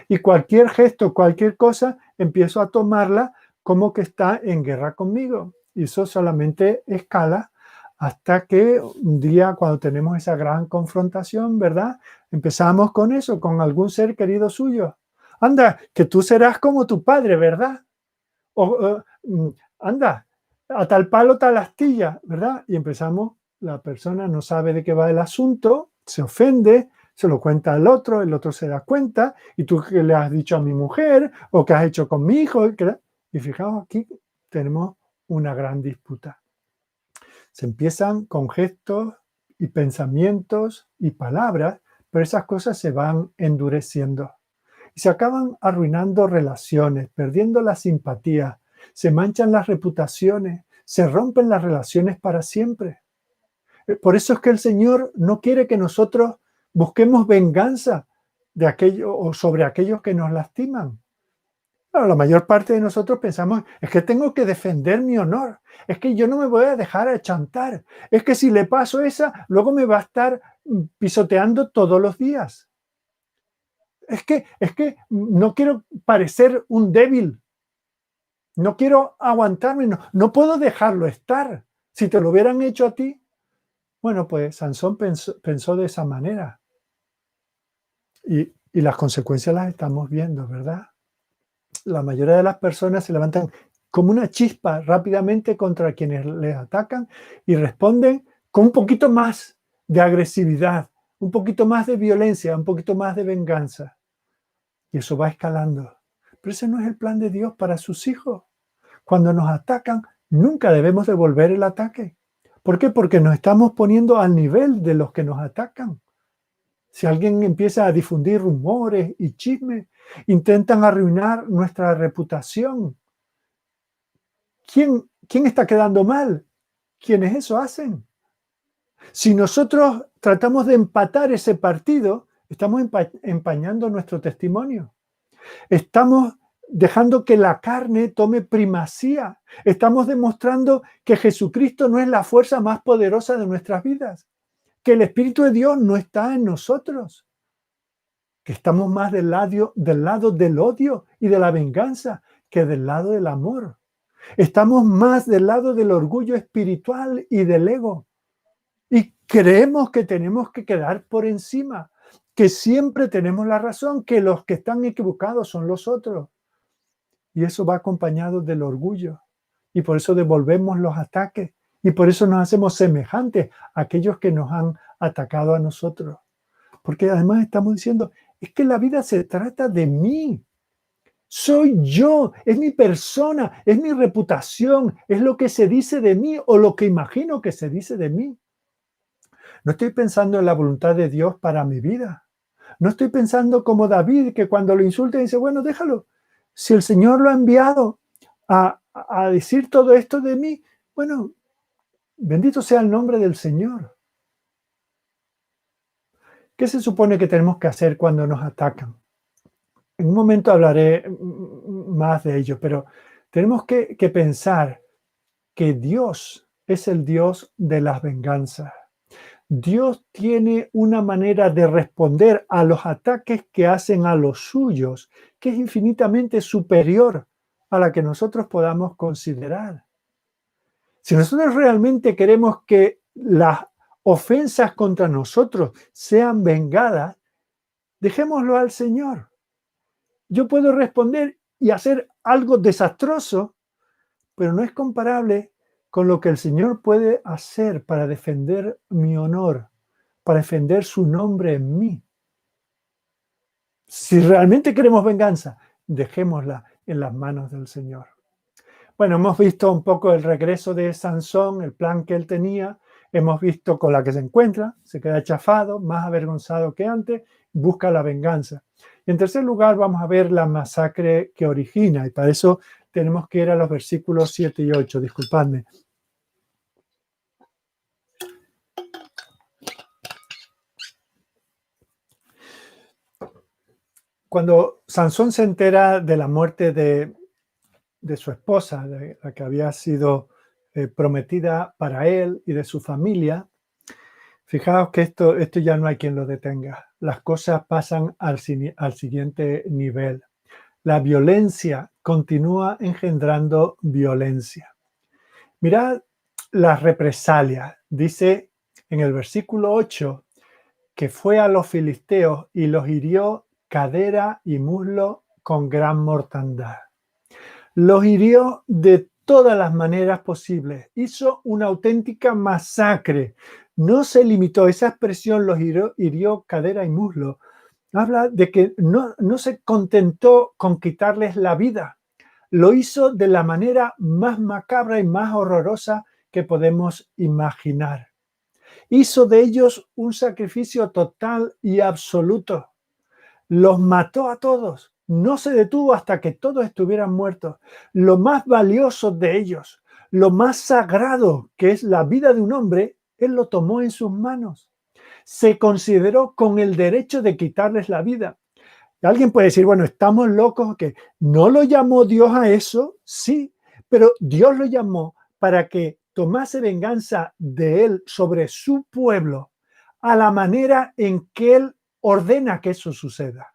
A: Y cualquier gesto, cualquier cosa, empiezo a tomarla como que está en guerra conmigo. Y eso solamente escala hasta que un día, cuando tenemos esa gran confrontación, ¿verdad? Empezamos con eso, con algún ser querido suyo. Anda, que tú serás como tu padre, ¿verdad? Anda, a tal palo, tal astilla, ¿verdad? Y empezamos, la persona no sabe de qué va el asunto, se ofende, se lo cuenta al otro, el otro se da cuenta, y tú qué le has dicho a mi mujer, o qué has hecho con mi hijo, y fijaos, aquí tenemos una gran disputa. Se empiezan con gestos y pensamientos y palabras, pero esas cosas se van endureciendo. Y se acaban arruinando relaciones, perdiendo la simpatía, se manchan las reputaciones, se rompen las relaciones para siempre. Por eso es que el Señor no quiere que nosotros busquemos venganza de aquello o sobre aquellos que nos lastiman. Bueno, la mayor parte de nosotros pensamos, es que tengo que defender mi honor, es que yo no me voy a dejar achantar, es que si le paso esa, luego me va a estar pisoteando todos los días. Es que no quiero parecer un débil, no quiero aguantarme, no puedo dejarlo estar. Si te lo hubieran hecho a ti, bueno, pues Sansón pensó de esa manera. Y las consecuencias las estamos viendo, ¿verdad? La mayoría de las personas se levantan como una chispa rápidamente contra quienes les atacan y responden con un poquito más de agresividad, un poquito más de violencia, un poquito más de venganza. Y eso va escalando. Pero ese no es el plan de Dios para sus hijos. Cuando nos atacan, nunca debemos devolver el ataque. ¿Por qué? Porque nos estamos poniendo al nivel de los que nos atacan. Si alguien empieza a difundir rumores y chismes, intentan arruinar nuestra reputación. ¿Quién está quedando mal? ¿Quiénes eso hacen? Si nosotros tratamos de empatar ese partido, estamos empañando nuestro testimonio. Estamos dejando que la carne tome primacía. Estamos demostrando que Jesucristo no es la fuerza más poderosa de nuestras vidas, que el Espíritu de Dios no está en nosotros, que estamos más del lado del odio y de la venganza que del lado del amor. Estamos más del lado del orgullo espiritual y del ego. Y creemos que tenemos que quedar por encima, que siempre tenemos la razón, que los que están equivocados son los otros. Y eso va acompañado del orgullo. Y por eso devolvemos los ataques. Y por eso nos hacemos semejantes a aquellos que nos han atacado a nosotros. Porque además estamos diciendo, es que la vida se trata de mí. Soy yo, es mi persona, es mi reputación, es lo que se dice de mí o lo que imagino que se dice de mí. No estoy pensando en la voluntad de Dios para mi vida. No estoy pensando como David, que cuando lo insulta dice, bueno, déjalo. Si el Señor lo ha enviado a decir todo esto de mí, bueno, bendito sea el nombre del Señor. ¿Qué se supone que tenemos que hacer cuando nos atacan? En un momento hablaré más de ello, pero tenemos que pensar que Dios es el Dios de las venganzas. Dios tiene una manera de responder a los ataques que hacen a los suyos, que es infinitamente superior a la que nosotros podamos considerar. Si nosotros realmente queremos que las ofensas contra nosotros sean vengadas, dejémoslo al Señor. Yo puedo responder y hacer algo desastroso, pero no es comparable con lo que el Señor puede hacer para defender mi honor, para defender su nombre en mí. Si realmente queremos venganza, dejémosla en las manos del Señor. Bueno, hemos visto un poco el regreso de Sansón, el plan que él tenía. Hemos visto con la que se encuentra, se queda chafado, más avergonzado que antes, busca la venganza. Y en tercer lugar, vamos a ver la masacre que origina, y para eso tenemos que ir a los versículos 7 y 8. Disculpadme. Cuando Sansón se entera de la muerte de su esposa, de la que había sido prometida para él y de su familia, fijaos que esto ya no hay quien lo detenga. Las cosas pasan al siguiente nivel. La violencia continúa engendrando violencia. Mirad las represalias. Dice en el versículo 8 que fue a los filisteos y los hirió cadera y muslo con gran mortandad. Los hirió de todas las maneras posibles. Hizo una auténtica masacre. No se limitó, esa expresión los hirió cadera y muslo. Habla de que no se contentó con quitarles la vida. Lo hizo de la manera más macabra y más horrorosa que podemos imaginar. Hizo de ellos un sacrificio total y absoluto. Los mató a todos. No se detuvo hasta que todos estuvieran muertos. Lo más valioso de ellos, lo más sagrado que es la vida de un hombre, Él lo tomó en sus manos. Se consideró con el derecho de quitarles la vida. Y alguien puede decir, bueno, estamos locos, que no lo llamó Dios a eso, sí, pero Dios lo llamó para que tomase venganza de Él sobre su pueblo a la manera en que Él ordena que eso suceda.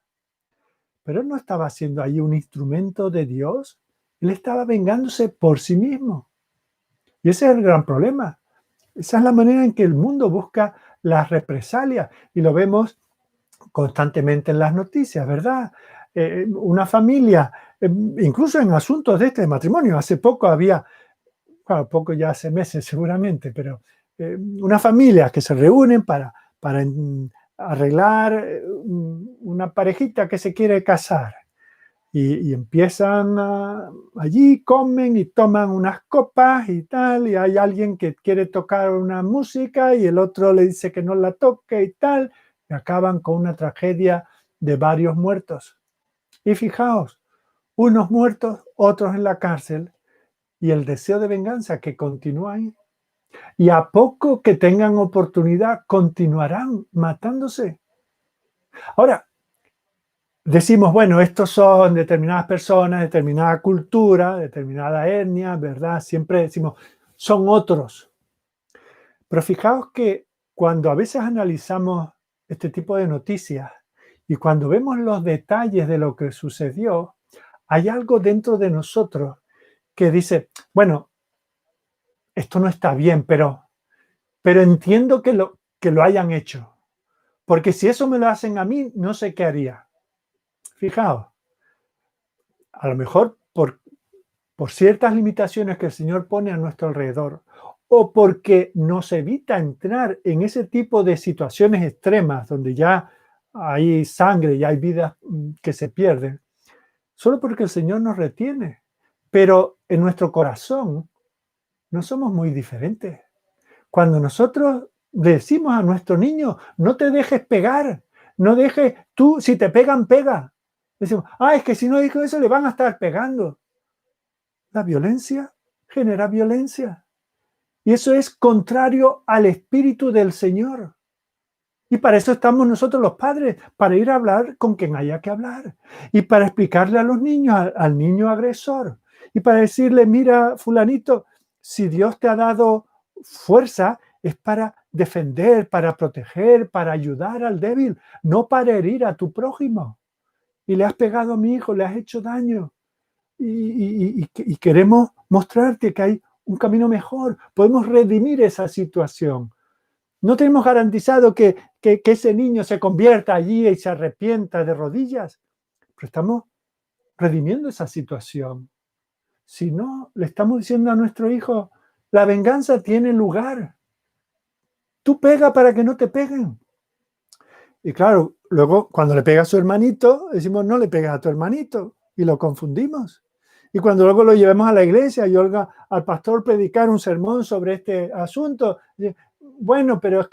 A: Pero Él no estaba siendo ahí un instrumento de Dios, Él estaba vengándose por sí mismo. Y ese es el gran problema. Esa es la manera en que el mundo busca las represalias y lo vemos constantemente en las noticias, ¿verdad? Una familia, incluso en asuntos de este matrimonio, hace poco había, claro, poco ya hace meses seguramente, pero una familia que se reúnen para arreglar una parejita que se quiere casar. Y empiezan allí, comen y toman unas copas y tal, y hay alguien que quiere tocar una música y el otro le dice que no la toque y tal, y acaban con una tragedia de varios muertos. Y fijaos, unos muertos, otros en la cárcel, y el deseo de venganza que continúa ahí. Y a poco que tengan oportunidad, continuarán matándose. Ahora, decimos, bueno, estos son determinadas personas, determinada cultura, determinada etnia, ¿verdad? Siempre decimos, son otros. Pero fijaos que cuando a veces analizamos este tipo de noticias y cuando vemos los detalles de lo que sucedió, hay algo dentro de nosotros que dice, bueno, esto no está bien, pero entiendo que lo hayan hecho. Porque si eso me lo hacen a mí, no sé qué haría. Fijaos, a lo mejor por ciertas limitaciones que el Señor pone a nuestro alrededor, o porque nos evita entrar en ese tipo de situaciones extremas donde ya hay sangre y hay vidas que se pierden, solo porque el Señor nos retiene. Pero en nuestro corazón no somos muy diferentes. Cuando nosotros decimos a nuestro niño, no te dejes pegar, no dejes, tú si te pegan, pega. Decimos, es que si no dijo eso le van a estar pegando. La violencia genera violencia. Y eso es contrario al espíritu del Señor. Y para eso estamos nosotros los padres, para ir a hablar con quien haya que hablar. Y para explicarle a los niños, al niño agresor. Y para decirle, mira, fulanito, si Dios te ha dado fuerza, es para defender, para proteger, para ayudar al débil, no para herir a tu prójimo. Y le has pegado a mi hijo, le has hecho daño. Y queremos mostrarte que hay un camino mejor. Podemos redimir esa situación. No tenemos garantizado que ese niño se convierta allí y se arrepienta de rodillas, pero estamos redimiendo esa situación. Si no, le estamos diciendo a nuestro hijo, la venganza tiene lugar. Tú pega para que no te peguen. Y claro, luego cuando le pega a su hermanito, decimos, no le pegas a tu hermanito, y lo confundimos. Y cuando luego lo llevemos a la iglesia y oiga al pastor predicar un sermón sobre este asunto, bueno, pero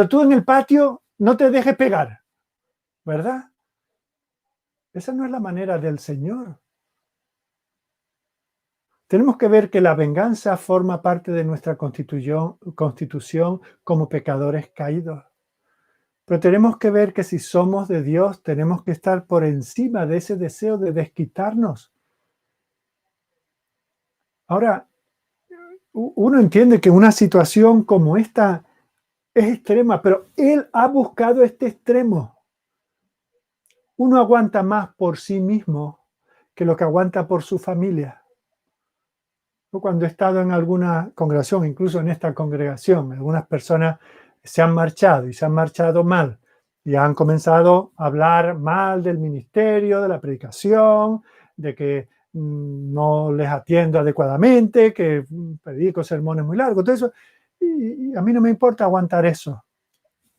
A: tú en el patio no te dejes pegar, ¿verdad? Esa no es la manera del Señor. Tenemos que ver que la venganza forma parte de nuestra constitución como pecadores caídos. Pero tenemos que ver que si somos de Dios, tenemos que estar por encima de ese deseo de desquitarnos. Ahora, uno entiende que una situación como esta es extrema, pero Él ha buscado este extremo. Uno aguanta más por sí mismo que lo que aguanta por su familia. Yo cuando he estado en alguna congregación, incluso en esta congregación, algunas personas se han marchado y se han marchado mal y han comenzado a hablar mal del ministerio, de la predicación, de que no les atiendo adecuadamente, que predico sermones muy largos, todo eso. Y a mí no me importa aguantar eso.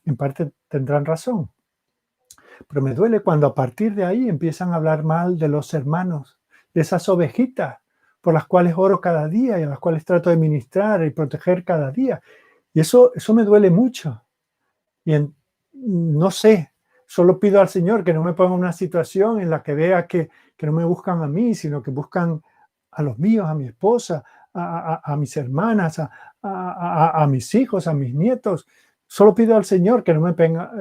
A: En parte tendrán razón. Pero me duele cuando a partir de ahí empiezan a hablar mal de los hermanos, de esas ovejitas, por las cuales oro cada día y a las cuales trato de ministrar y proteger cada día. Y eso me duele mucho. Y no sé, solo pido al Señor que no me ponga en una situación en la que vea que no me buscan a mí, sino que buscan a los míos, a mi esposa, a mis hermanas, a mis hijos, a mis nietos. Solo pido al Señor que no me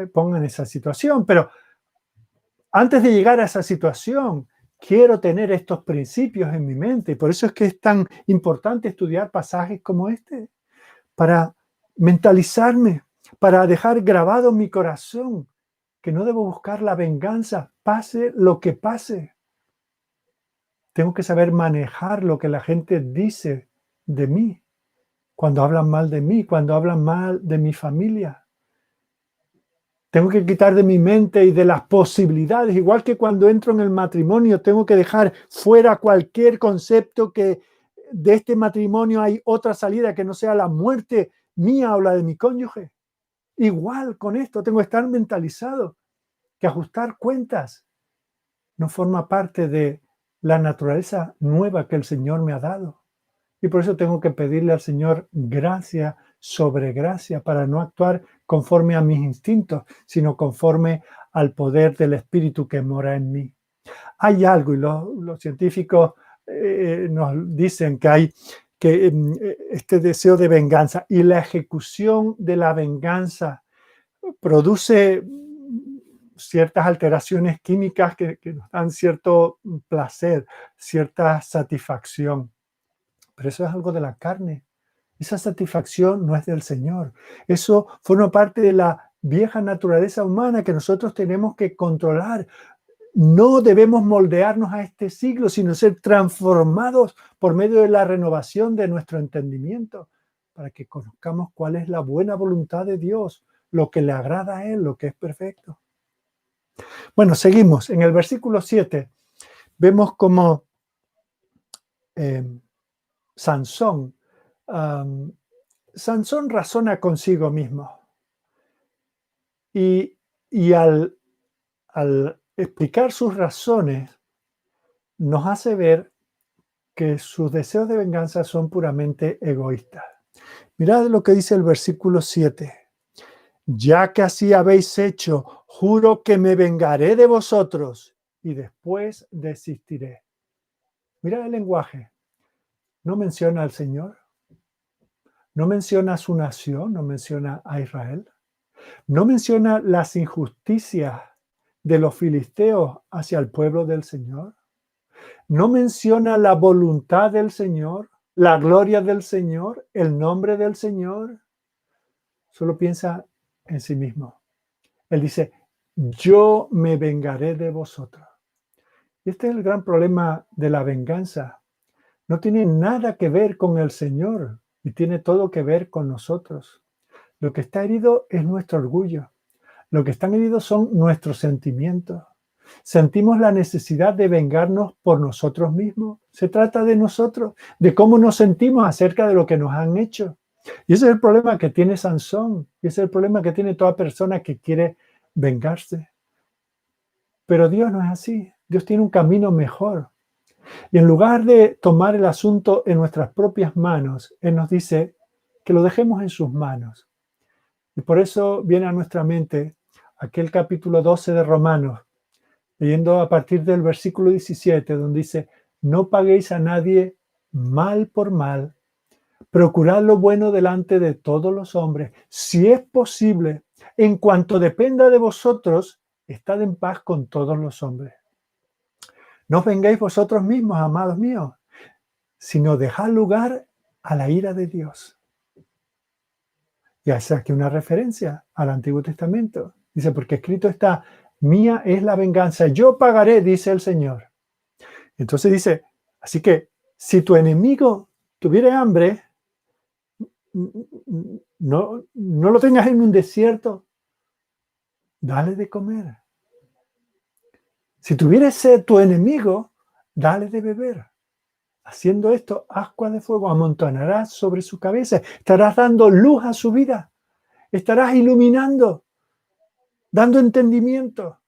A: ponga en esa situación, pero antes de llegar a esa situación, quiero tener estos principios en mi mente. Y por eso es que es tan importante estudiar pasajes como este, para mentalizarme, para dejar grabado en mi corazón que no debo buscar la venganza, pase lo que pase. Tengo que saber manejar lo que la gente dice de mí, cuando hablan mal de mí, cuando hablan mal de mi familia. Tengo que quitar de mi mente y de las posibilidades, igual que cuando entro en el matrimonio, tengo que dejar fuera cualquier concepto que de este matrimonio hay otra salida que no sea la muerte mía o la de mi cónyuge. Igual con esto, tengo que estar mentalizado que ajustar cuentas no forma parte de la naturaleza nueva que el Señor me ha dado. Y por eso tengo que pedirle al Señor gracia sobre gracia para no actuar conforme a mis instintos, sino conforme al poder del Espíritu que mora en mí. Hay algo, y los científicos nos dicen que hay este deseo de venganza y la ejecución de la venganza produce ciertas alteraciones químicas que nos dan cierto placer, cierta satisfacción. Pero eso es algo de la carne. Esa satisfacción no es del Señor. Eso forma parte de la vieja naturaleza humana que nosotros tenemos que controlar. No debemos moldearnos a este siglo, sino ser transformados por medio de la renovación de nuestro entendimiento, para que conozcamos cuál es la buena voluntad de Dios, lo que le agrada a Él, lo que es perfecto. Bueno, seguimos. En el versículo 7 vemos como Sansón razona consigo mismo y al explicar sus razones nos hace ver que sus deseos de venganza son puramente egoístas. Mirad lo que dice el versículo 7. Ya que así habéis hecho, juro que me vengaré de vosotros y después desistiré. Mirad el lenguaje. No menciona al Señor, no menciona a su nación, no menciona a Israel, no menciona las injusticias de los filisteos hacia el pueblo del Señor, no menciona la voluntad del Señor, la gloria del Señor, el nombre del Señor, solo piensa en sí mismo. Él dice, yo me vengaré de vosotros. Y este es el gran problema de la venganza. No tiene nada que ver con el Señor y tiene todo que ver con nosotros. Lo que está herido es nuestro orgullo. Lo que están heridos son nuestros sentimientos. Sentimos la necesidad de vengarnos por nosotros mismos. Se trata de nosotros, de cómo nos sentimos acerca de lo que nos han hecho. Y ese es el problema que tiene Sansón. Y ese es el problema que tiene toda persona que quiere vengarse. Pero Dios no es así. Dios tiene un camino mejor. Y en lugar de tomar el asunto en nuestras propias manos, Él nos dice que lo dejemos en sus manos. Y por eso viene a nuestra mente aquel capítulo 12 de Romanos, leyendo a partir del versículo 17, donde dice, no paguéis a nadie mal por mal, procurad lo bueno delante de todos los hombres, si es posible, en cuanto dependa de vosotros, estad en paz con todos los hombres. No os vengáis vosotros mismos, amados míos, sino dejad lugar a la ira de Dios. Y hace aquí una referencia al Antiguo Testamento. Dice, porque escrito está, mía es la venganza, yo pagaré, dice el Señor. Entonces dice, así que si tu enemigo tuviera hambre, no lo tengas en un desierto, dale de comer. Si tuviera sed tu enemigo, dale de beber. Haciendo esto, ascua de fuego amontonarás sobre su cabeza. Estarás dando luz a su vida. Estarás iluminando, dando entendimiento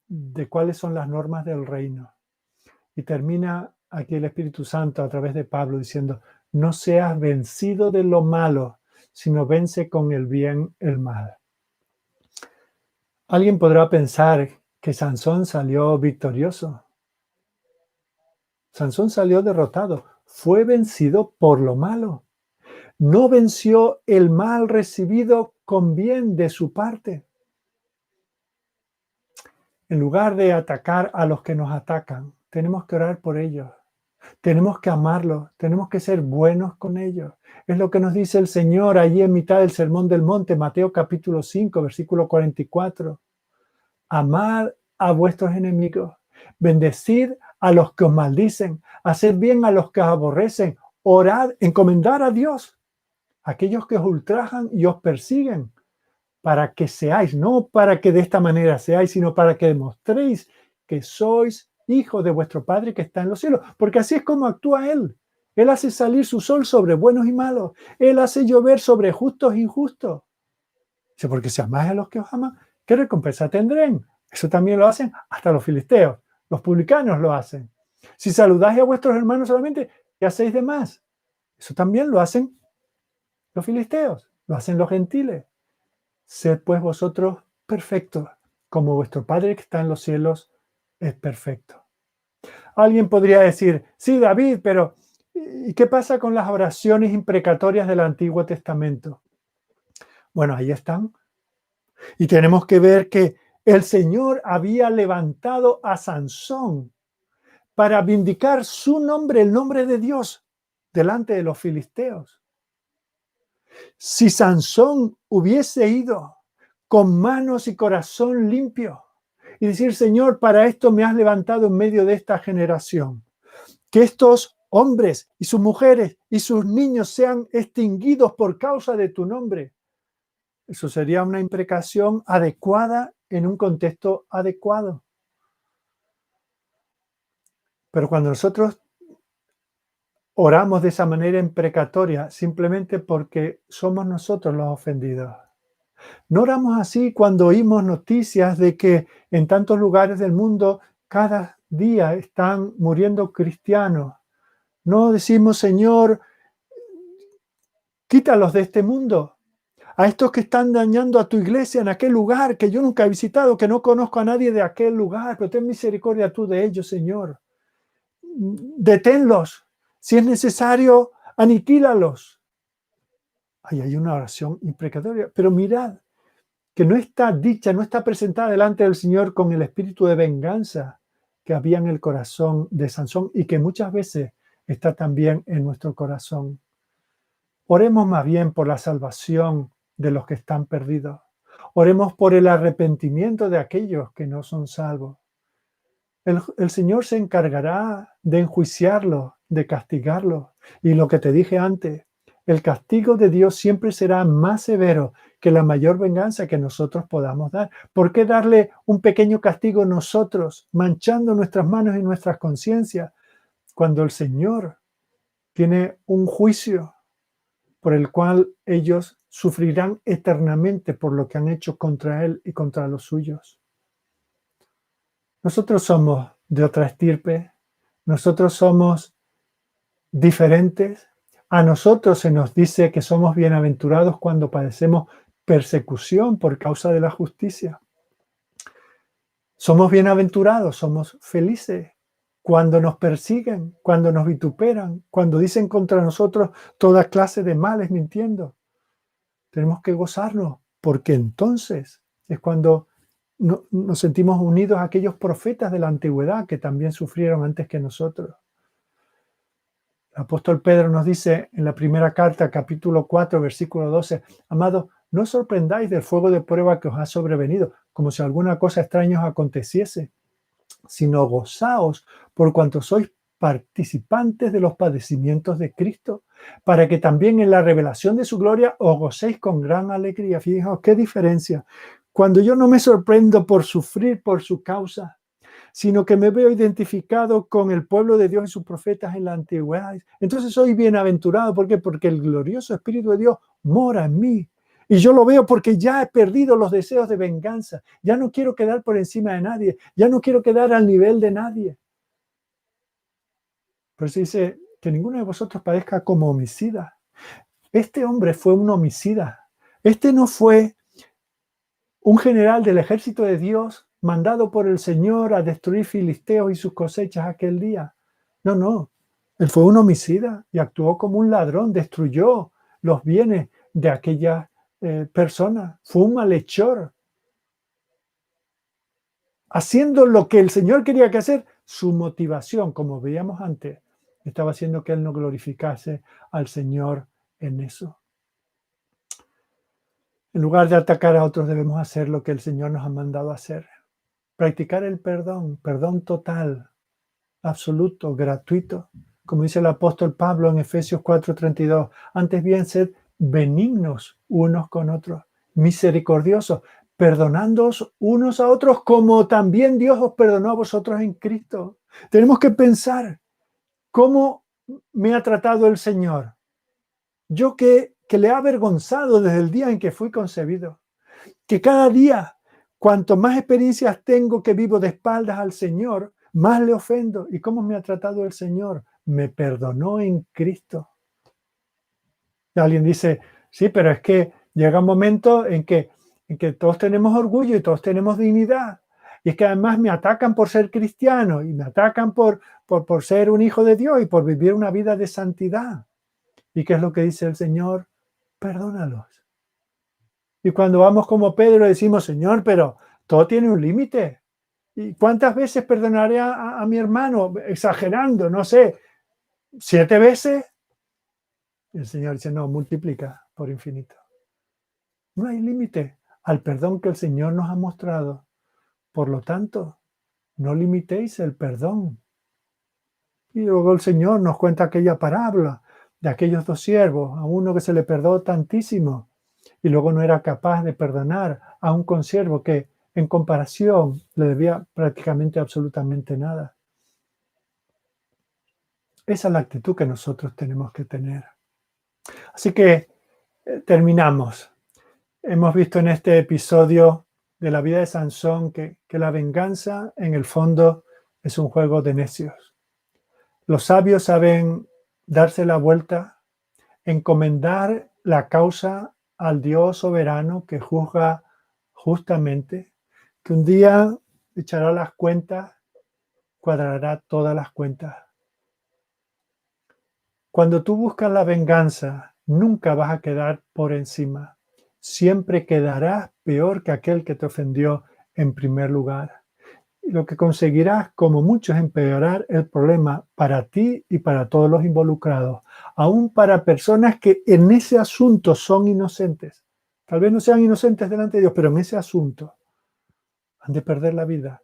A: de cuáles son las normas del reino. Y termina aquí el Espíritu Santo a través de Pablo diciendo, no seas vencido de lo malo, sino vence con el bien el mal. Alguien podrá pensar que Sansón salió victorioso. Sansón salió derrotado, fue vencido por lo malo. No venció el mal recibido con bien de su parte. En lugar de atacar a los que nos atacan, tenemos que orar por ellos. Tenemos que amarlos, tenemos que ser buenos con ellos. Es lo que nos dice el Señor allí en mitad del Sermón del Monte, Mateo capítulo 5, versículo 44. Amad a vuestros enemigos, bendecid a los que os maldicen, haced bien a los que os aborrecen, orad, encomendad a Dios a aquellos que os ultrajan y os persiguen, para que seáis, no para que de esta manera seáis, sino para que demostréis que sois hijos de vuestro Padre que está en los cielos, porque así es como actúa Él. Él hace salir su sol sobre buenos y malos. Él hace llover sobre justos e injustos. Dice, porque si amáis a los que os aman, ¿qué recompensa tendrán? Eso también lo hacen hasta los filisteos. Los publicanos lo hacen. Si saludáis a vuestros hermanos solamente, ¿qué hacéis de más? Eso también lo hacen los filisteos, lo hacen los gentiles. Sed pues vosotros perfectos, como vuestro Padre que está en los cielos es perfecto. Alguien podría decir, sí, David, pero ¿y qué pasa con las oraciones imprecatorias del Antiguo Testamento? Bueno, ahí están. Y tenemos que ver que el Señor había levantado a Sansón para vindicar su nombre, el nombre de Dios, delante de los filisteos. Si Sansón hubiese ido con manos y corazón limpio y decir, Señor, para esto me has levantado en medio de esta generación, que estos hombres y sus mujeres y sus niños sean extinguidos por causa de tu nombre. Eso sería una imprecación adecuada en un contexto adecuado. Pero cuando nosotros oramos de esa manera imprecatoria, simplemente porque somos nosotros los ofendidos. No oramos así cuando oímos noticias de que en tantos lugares del mundo cada día están muriendo cristianos. No decimos, Señor, quítalos de este mundo. A estos que están dañando a tu iglesia en aquel lugar que yo nunca he visitado, que no conozco a nadie de aquel lugar, pero ten misericordia tú de ellos, Señor. Deténlos. Si es necesario, aniquílalos. Ahí hay una oración imprecatoria. Pero mirad, que no está dicha, no está presentada delante del Señor con el espíritu de venganza que había en el corazón de Sansón y que muchas veces está también en nuestro corazón. Oremos más bien por la salvación de los que están perdidos. Oremos por el arrepentimiento de aquellos que no son salvos. El Señor se encargará de enjuiciarlos, de castigarlos. Y lo que te dije antes, el castigo de Dios siempre será más severo que la mayor venganza que nosotros podamos dar. ¿Por qué darle un pequeño castigo nosotros, manchando nuestras manos y nuestras conciencias, cuando el Señor tiene un juicio por el cual ellos sufrirán eternamente por lo que han hecho contra Él y contra los suyos? Nosotros somos de otra estirpe, nosotros somos diferentes. A nosotros se nos dice que somos bienaventurados cuando padecemos persecución por causa de la justicia. Somos bienaventurados, somos felices cuando nos persiguen, cuando nos vituperan, cuando dicen contra nosotros toda clase de males mintiendo. Tenemos que gozarnos porque entonces es cuando nos sentimos unidos a aquellos profetas de la antigüedad que también sufrieron antes que nosotros. El apóstol Pedro nos dice en la primera carta, capítulo 4, versículo 12, amados, no os sorprendáis del fuego de prueba que os ha sobrevenido, como si alguna cosa extraña os aconteciese, sino gozaos por cuanto sois participantes de los padecimientos de Cristo, para que también en la revelación de su gloria os gocéis con gran alegría. Fijaos qué diferencia. Cuando yo no me sorprendo por sufrir por su causa, sino que me veo identificado con el pueblo de Dios y sus profetas en la antigüedad, entonces soy bienaventurado. ¿Por qué? Porque el glorioso Espíritu de Dios mora en mí. Y yo lo veo porque ya he perdido los deseos de venganza. Ya no quiero quedar por encima de nadie. Ya no quiero quedar al nivel de nadie. Por eso dice que ninguno de vosotros padezca como homicida. Este hombre fue un homicida. Este no fue un general del ejército de Dios mandado por el Señor a destruir filisteos y sus cosechas aquel día. No, no. Él fue un homicida y actuó como un ladrón, destruyó los bienes de aquella persona. Fue un malhechor. Haciendo lo que el Señor quería que hacer, su motivación, como veíamos antes, estaba haciendo que él no glorificase al Señor en eso. En lugar de atacar a otros, debemos hacer lo que el Señor nos ha mandado hacer. Practicar el perdón, perdón total, absoluto, gratuito. Como dice el apóstol Pablo en Efesios 4:32, antes bien sed benignos unos con otros, misericordiosos, perdonándoos unos a otros como también Dios os perdonó a vosotros en Cristo. Tenemos que pensar cómo me ha tratado el Señor. Yo que le he avergonzado desde el día en que fui concebido. Que cada día, cuanto más experiencias tengo que vivo de espaldas al Señor, más le ofendo. ¿Y cómo me ha tratado el Señor? Me perdonó en Cristo. Y alguien dice, sí, pero es que llega un momento en que todos tenemos orgullo y todos tenemos dignidad. Y es que además me atacan por ser cristiano y me atacan por ser un hijo de Dios y por vivir una vida de santidad. ¿Y qué es lo que dice el Señor? Perdónalos. Y cuando vamos como Pedro decimos, Señor, pero todo tiene un límite. ¿Y cuántas veces perdonaré a mi hermano? Exagerando, no sé, 7 veces. Y el Señor dice, no, multiplica por infinito. No hay límite al perdón que el Señor nos ha mostrado. Por lo tanto, no limitéis el perdón. Y luego el Señor nos cuenta aquella parábola de aquellos 2 siervos, a uno que se le perdonó tantísimo y luego no era capaz de perdonar a un consiervo que en comparación le debía prácticamente absolutamente nada. Esa es la actitud que nosotros tenemos que tener. Así que terminamos. Hemos visto en este episodio de la vida de Sansón que la venganza en el fondo es un juego de necios. Los sabios saben darse la vuelta, encomendar la causa al Dios soberano que juzga justamente, que un día echará las cuentas, cuadrará todas las cuentas. Cuando tú buscas la venganza, nunca vas a quedar por encima. Siempre quedarás peor que aquel que te ofendió en primer lugar. Y lo que conseguirás, como mucho, es empeorar el problema para ti y para todos los involucrados, aún para personas que en ese asunto son inocentes. Tal vez no sean inocentes delante de Dios, pero en ese asunto han de perder la vida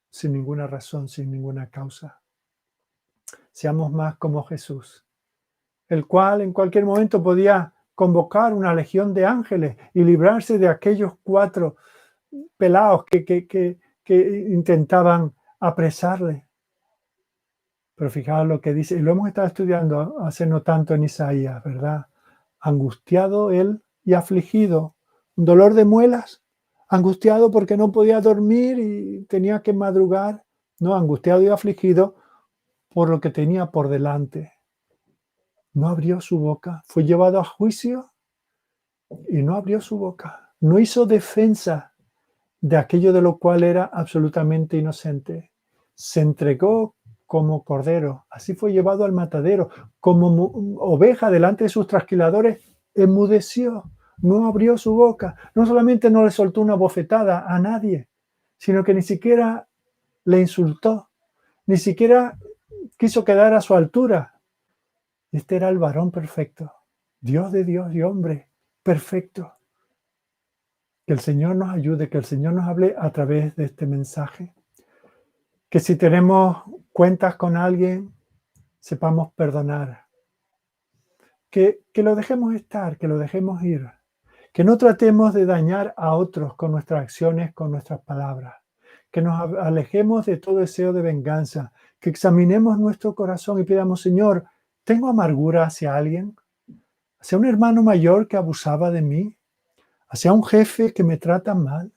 A: sin ninguna razón, sin ninguna causa. Seamos más como Jesús, el cual en cualquier momento podía convocar una legión de ángeles y librarse de aquellos 4 pelados que intentaban apresarle. Pero fijaos lo que dice, y lo hemos estado estudiando hace no tanto en Isaías, ¿verdad? Angustiado él y afligido, un dolor de muelas, angustiado porque no podía dormir y tenía que madrugar, no, angustiado y afligido por lo que tenía por delante. No abrió su boca, fue llevado a juicio y no abrió su boca, no hizo defensa de aquello de lo cual era absolutamente inocente. Se entregó como cordero, así fue llevado al matadero, como oveja delante de sus trasquiladores, enmudeció, no abrió su boca, no solamente no le soltó una bofetada a nadie, sino que ni siquiera le insultó, ni siquiera quiso quedar a su altura. Este era el varón perfecto, Dios de Dios y hombre perfecto. Que el Señor nos ayude, que el Señor nos hable a través de este mensaje. Que si tenemos cuentas con alguien, sepamos perdonar. Que lo dejemos estar, que lo dejemos ir. Que no tratemos de dañar a otros con nuestras acciones, con nuestras palabras. Que nos alejemos de todo deseo de venganza. Que examinemos nuestro corazón y pidamos, Señor, ¿tengo amargura hacia alguien? ¿Hacia un hermano mayor que abusaba de mí? ¿Hacia un jefe que me trata mal?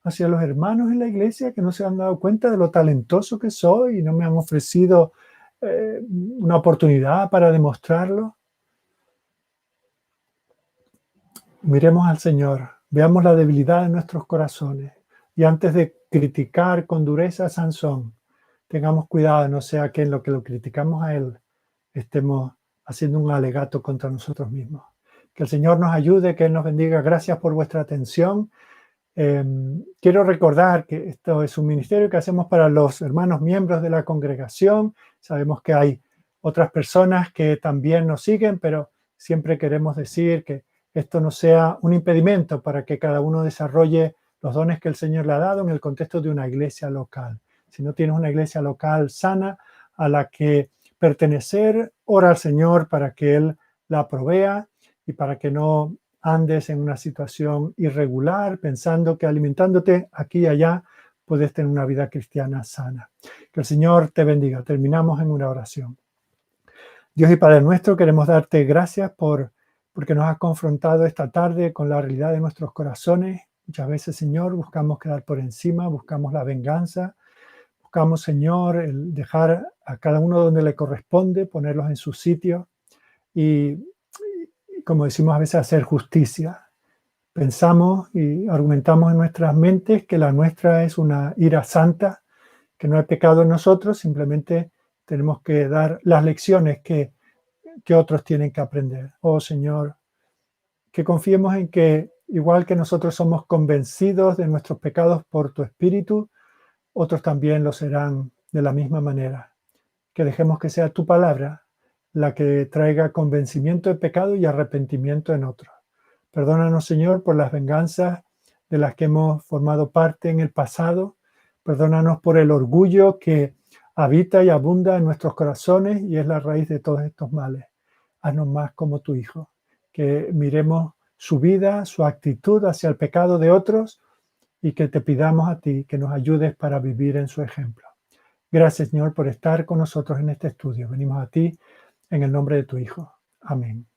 A: ¿Hacia los hermanos en la iglesia que no se han dado cuenta de lo talentoso que soy y no me han ofrecido una oportunidad para demostrarlo. Miremos al Señor, veamos la debilidad de nuestros corazones y antes de criticar con dureza a Sansón, tengamos cuidado, no sea que en lo que lo criticamos a él estemos haciendo un alegato contra nosotros mismos. Que el Señor nos ayude, que Él nos bendiga. Gracias por vuestra atención. Quiero recordar que esto es un ministerio que hacemos para los hermanos miembros de la congregación. Sabemos que hay otras personas que también nos siguen, pero siempre queremos decir que esto no sea un impedimento para que cada uno desarrolle los dones que el Señor le ha dado en el contexto de una iglesia local. Si no tienes una iglesia local sana a la que pertenecer, ora al Señor para que Él la provea y para que no andes en una situación irregular pensando que alimentándote aquí y allá puedes tener una vida cristiana sana. Que el Señor te bendiga. Terminamos en una oración. Dios y Padre nuestro, queremos darte gracias porque nos has confrontado esta tarde con la realidad de nuestros corazones. Muchas veces, Señor, buscamos quedar por encima, buscamos la venganza, buscamos, Señor, el dejar a cada uno donde le corresponde, ponerlos en su sitio y, como decimos a veces, hacer justicia. Pensamos y argumentamos en nuestras mentes que la nuestra es una ira santa, que no hay pecado en nosotros, simplemente tenemos que dar las lecciones que otros tienen que aprender. Oh Señor, que confiemos en que igual que nosotros somos convencidos de nuestros pecados por tu Espíritu, otros también lo serán de la misma manera. Que dejemos que sea tu palabra la que traiga convencimiento de pecado y arrepentimiento en otros. Perdónanos, Señor, por las venganzas de las que hemos formado parte en el pasado. Perdónanos por el orgullo que habita y abunda en nuestros corazones y es la raíz de todos estos males. Haznos más como tu Hijo, que miremos su vida, su actitud hacia el pecado de otros y que te pidamos a ti que nos ayudes para vivir en su ejemplo. Gracias, Señor, por estar con nosotros en este estudio. Venimos a ti en el nombre de tu Hijo. Amén.